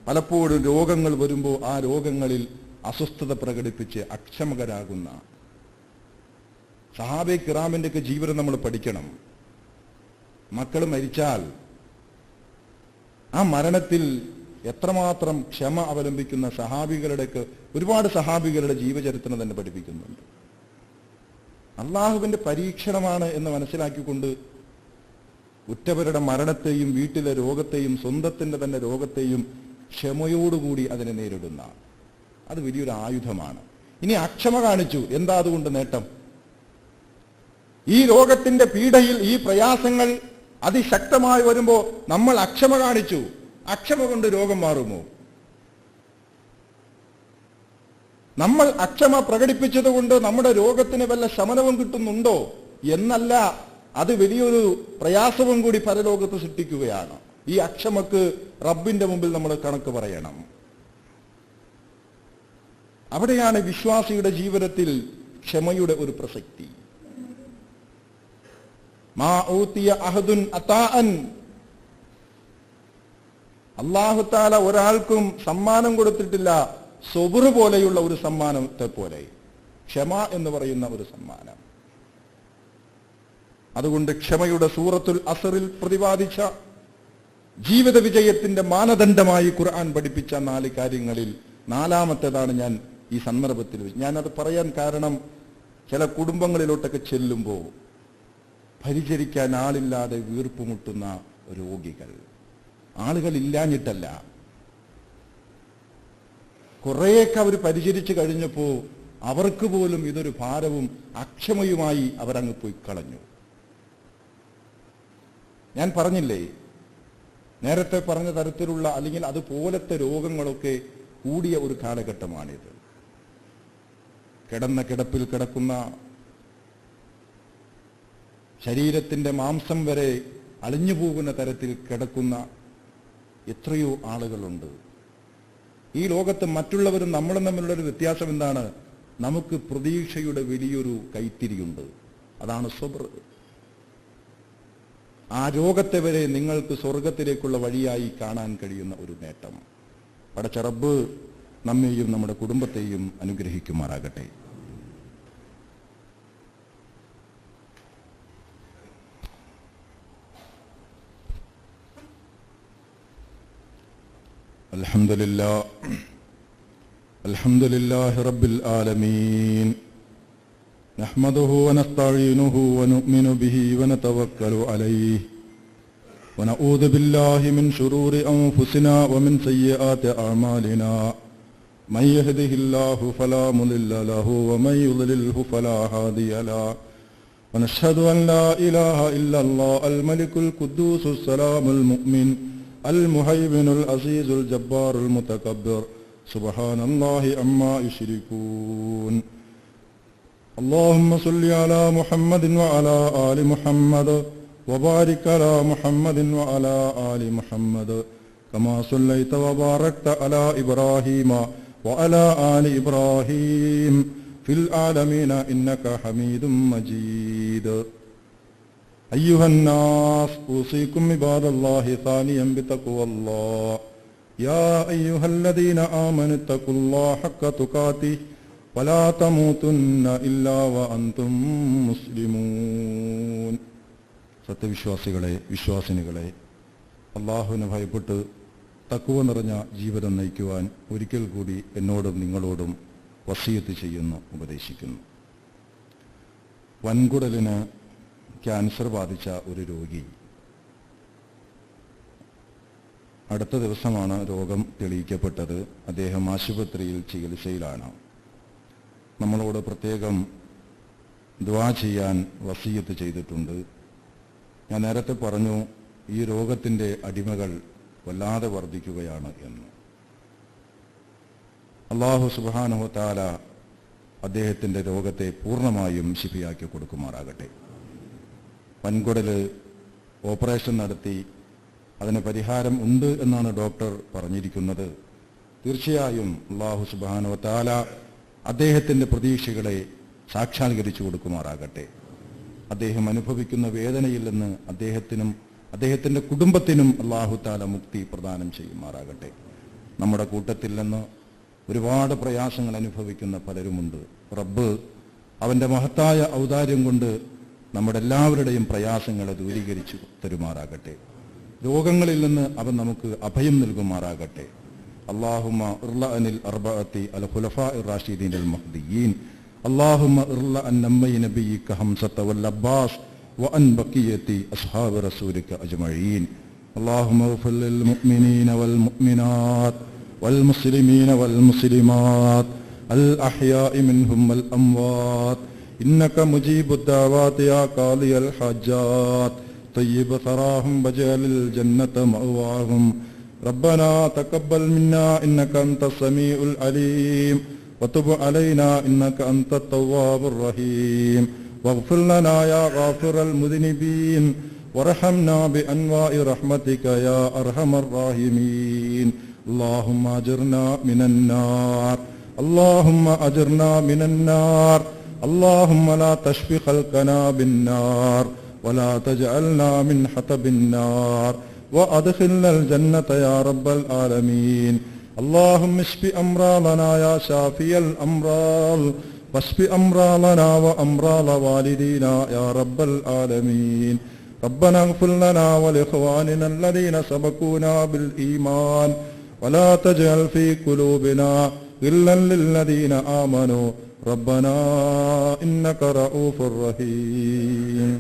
പലപ്പോഴും രോഗങ്ങൾ വരുമ്പോൾ ആ രോഗങ്ങളിൽ അസ്വസ്ഥത പ്രകടിപ്പിച്ച് അക്ഷമകരാകുന്ന സഹാബെ കിറാമിന്റെ ഒക്കെ ജീവിതം നമ്മൾ പഠിക്കണം. മക്കൾ മരിച്ചാൽ ആ മരണത്തിൽ എത്രമാത്രം ക്ഷമ അവലംബിക്കുന്ന സഹാബികളുടെയൊക്കെ ഒരുപാട് സഹാബികളുടെ ജീവചരിത്രം തന്നെ പഠിപ്പിക്കുന്നുണ്ട്. അള്ളാഹുവിന്റെ പരീക്ഷണമാണ് എന്ന് മനസ്സിലാക്കിക്കൊണ്ട് ഉറ്റവരുടെ മരണത്തെയും വീട്ടിലെ രോഗത്തെയും സ്വന്തത്തിന്റെ തന്നെ രോഗത്തെയും ക്ഷമയോടുകൂടി അതിനെ നേരിടുന്ന അത് വലിയൊരു ആയുധമാണ്. ഇനി അക്ഷമ കാണിച്ചു, എന്താ അതുകൊണ്ട് നേട്ടം? ഈ രോഗത്തിന്റെ പീഡയിൽ ഈ പ്രയാസങ്ങൾ അതിശക്തമായി വരുമ്പോ നമ്മൾ അക്ഷമ കാണിച്ചു, അക്ഷമ കൊണ്ട് രോഗം മാറുമോ? നമ്മൾ അക്ഷമ പ്രകടിപ്പിച്ചതുകൊണ്ട് നമ്മുടെ രോഗത്തിന് വല്ല ശമനവും കിട്ടുന്നുണ്ടോ എന്നല്ല, അത് വലിയൊരു പ്രയാസവും കൂടി പരലോകത്ത് സൃഷ്ടിക്കുകയാണ്. ഈ അക്ഷമക്ക് റബ്ബിന്റെ മുമ്പിൽ നമ്മൾ കണക്ക് പറയണം. അവിടെയാണ് വിശ്വാസിയുടെ ജീവിതത്തിൽ ക്ഷമയുടെ ഒരു പ്രസക്തി. മാ ഊതിയ അഹദുൻ അതാഅൻ, അല്ലാഹു തആല ഒരാൾക്കും സമ്മാനം കൊടുത്തിട്ടില്ല സബർ പോലെയുള്ള ഒരു സമ്മാനത്തെ പോലെ, ക്ഷമ എന്ന് പറയുന്ന ഒരു സമ്മാനം. അതുകൊണ്ട് ക്ഷമയുടെ സൂറത്തുൽ അസ്റിൽ പ്രതിപാദിച്ച ജീവിത വിജയത്തിന്റെ മാനദണ്ഡമായി ഖുർആൻ പഠിപ്പിച്ച 4 കാര്യങ്ങളിൽ 4ാമത്തേതാണ് ഞാൻ ഈ സന്ദർഭത്തിൽ ഞാനത് പറയാൻ കാരണം, ചില കുടുംബങ്ങളിലോട്ടൊക്കെ ചെല്ലുമ്പോൾ പരിചരിക്കാൻ ആളില്ലാതെ വീർപ്പുമുട്ടുന്ന രോഗികൾ, ആളുകൾ ഇല്ലാഞ്ഞിട്ടല്ല, കുറേയൊക്കെ അവർ പരിചരിച്ചു കഴിഞ്ഞപ്പോൾ അവർക്ക് പോലും ഇതൊരു ഭാരവും അക്ഷമയുമായി അവരങ്ങ് പോയി കളഞ്ഞു. ഞാൻ പറഞ്ഞില്ലേ, നേരത്തെ പറഞ്ഞ തരത്തിലുള്ള അല്ലെങ്കിൽ അതുപോലത്തെ രോഗങ്ങളൊക്കെ കൂടിയ ഒരു കാലഘട്ടമാണിത്. കിടന്ന കിടപ്പിൽ കിടക്കുന്ന, ശരീരത്തിന്റെ മാംസം വരെ അളിഞ്ഞു പോകുന്ന തരത്തിൽ കിടക്കുന്ന എത്രയോ ആളുകളുണ്ട് ഈ ലോകത്ത്. മറ്റുള്ളവരും നമ്മളും തമ്മിലുള്ളൊരു വ്യത്യാസം എന്താണ്? നമുക്ക് പ്രതീക്ഷയുടെ വലിയൊരു കൈത്തിരിയുണ്ട്, അതാണ് സബ്ർ. ആ രോഗത്തെ വരെ നിങ്ങൾക്ക് സ്വർഗത്തിലേക്കുള്ള വഴിയായി കാണാൻ കഴിയുന്ന ഒരു നേട്ടം. പടച്ച റബ്ബ് നമ്മെയും നമ്മുടെ കുടുംബത്തെയും അനുഗ്രഹിക്കുമാറാകട്ടെ. അൽഹംദുലില്ലാഹി റബ്ബിൽ ആലമീൻ. നഹ്മദുഹു വനസ്തഈനുഹു വനുഅ്മിനു ബിഹി വനതവക്കലു അലൈഹി വനഊദു ബില്ലാഹി മിൻ ശുറൂരി അൻഫുസിനാ വമിൻ സയ്യിആതി അഅ്മാലിനാ. മൻ യഹ്ദിഹില്ലാഹു ഫലാ മുളില്ല ലഹു വമൻ യുദ്ലിൽഹു ഫലാ ഹാദിയ ലഹു. വനശ്ഹദു അൻ ലാ ഇലാഹ ഇല്ലല്ലാഹ് അൽ മലിക്കുൽ ഖുദ്ദൂസുസ് സലാമുൽ മുഅ്മിൻ المهيمن العزيز الجبار المتكبر سبحان الله عما يشركون. اللهم صل على محمد وعلى آل محمد وبارك على محمد وعلى آل محمد كما صليت وباركت على إبراهيم وعلى آل إبراهيم في العالمين إنك حميد مجيد. أيها الناس أوصيكم عباد الله ثانيا بتقوى الله. يا أيها الذين آمنوا اتقوا الله حق تقاته ولا تموتن إلا وأنتم مسلمون. സത്യവിശ്വാസികളെ, വിശ്വാസിനികളെ, അള്ളാഹുവിനെ ഭയപ്പെട്ട് തഖ്വ നിറഞ്ഞ ജീവിതം നയിക്കുവാൻ ഒരിക്കൽ കൂടി എന്നോടും നിങ്ങളോടും വസിയത്ത് ചെയ്യുന്നു, ഉപദേശിക്കുന്നു. വൻകുടലിന് ക്യാൻസർ ബാധിച്ച ഒരു രോഗി അടുത്ത ദിവസമാണ് രോഗം തെളിയിക്കപ്പെട്ടത്. അദ്ദേഹം ആശുപത്രിയിൽ ചികിത്സയിലാണ്. നമ്മളോട് പ്രത്യേകം ദുആ ചെയ്യാൻ വസിയത്ത് ചെയ്തിട്ടുണ്ട്. ഞാൻ നേരത്തെ പറഞ്ഞു, ഈ രോഗത്തിൻ്റെ അടിമകൾ വല്ലാതെ വർദ്ധിക്കുകയാണ് എന്ന്. അല്ലാഹു സുബ്ഹാനഹു വ തആല അദ്ദേഹത്തിൻ്റെ രോഗത്തെ പൂർണ്ണമായും ശിഫിയാക്കി കൊടുക്കുമാറാകട്ടെ. വൻകുടല് ഓപ്പറേഷൻ നടത്തി അതിന് പരിഹാരം ഉണ്ട് എന്നാണ് ഡോക്ടർ പറഞ്ഞിരിക്കുന്നത്. തീർച്ചയായും അല്ലാഹു സുബ്ഹാനഹു വ തആല അദ്ദേഹത്തിൻ്റെ പ്രതീക്ഷകളെ സാക്ഷാത്കരിച്ചു കൊടുക്കുമാറാകട്ടെ. അദ്ദേഹം അനുഭവിക്കുന്ന വേദനയിൽ നിന്ന് അദ്ദേഹത്തിനും അദ്ദേഹത്തിൻ്റെ കുടുംബത്തിനും അല്ലാഹു തആല മുക്തി പ്രദാനം ചെയ്യുമാറാകട്ടെ. നമ്മുടെ കൂട്ടത്തിൽ നിന്ന് ഒരുപാട് പ്രയാസങ്ങൾ അനുഭവിക്കുന്ന പലരുമുണ്ട്. റബ്ബ് അവൻ്റെ മഹത്തായ ഔദാര്യം കൊണ്ട് നമ്മുടെ എല്ലാവരുടെയും പ്രയാസങ്ങളെ ദൂരീകരിച്ചു തരുമാറാകട്ടെ. രോഗങ്ങളിൽ നിന്ന് അവൻ നമുക്ക് അഭയം നൽകുമാറാകട്ടെ. അല്ലാഹുമ്മ ഇർലഅനിൽ അർബഅത്തി അൽ ഖുലഫാഇർ റാഷിദീൻ അൽ മഹ്ദിയീൻ. അല്ലാഹുമ്മ ഇർലഅൻ നമ്മയി നബിയിക ഹംസത വൽ അബ്ബാസ് വഅൻ ബഖിയതി അസ്ഹാബി റസൂലിക അജ്മഈൻ. അല്ലാഹുമ്മ ഇഗ്ഫിർ ലിൽ മുഅ്മിനീന വൽ മുഅ്മിനാത്ത് വൽ മുസ്ലിമീന വൽ മുസ്ലിമാത്ത് അൽ അഹ്യാഇ മിൻഹും വൽ അംവാത്ത് ഇന്നക മുജീബുദ് ദഅവാതി യാ ഖാദിയൽ ഹജ്ജാത്ത് طيب ثراهم بجال الجنة مأواهم. ربنا تقبل منا إنك أنت السميع العليم وتب علينا إنك أنت التواب الرحيم واغفر لنا يا غافر المذنبين وارحمنا بأنواع رحمتك يا أرحم الراحمين. اللهم أجرنا من النار، اللهم أجرنا من النار، اللهم لا تشفي خلقنا بالنار ولا تجعلنا من حطب النار وأدخلنا الجنة يا رب العالمين. اللهم اشف أمراضنا يا شافي الأمراض واشف أمراضنا وأمراض والدينا يا رب العالمين. ربنا اغفر لنا ولإخواننا الذين سبقونا بالإيمان ولا تجعل في قلوبنا غلا للذين آمنوا ربنا إنك رؤوف رحيم.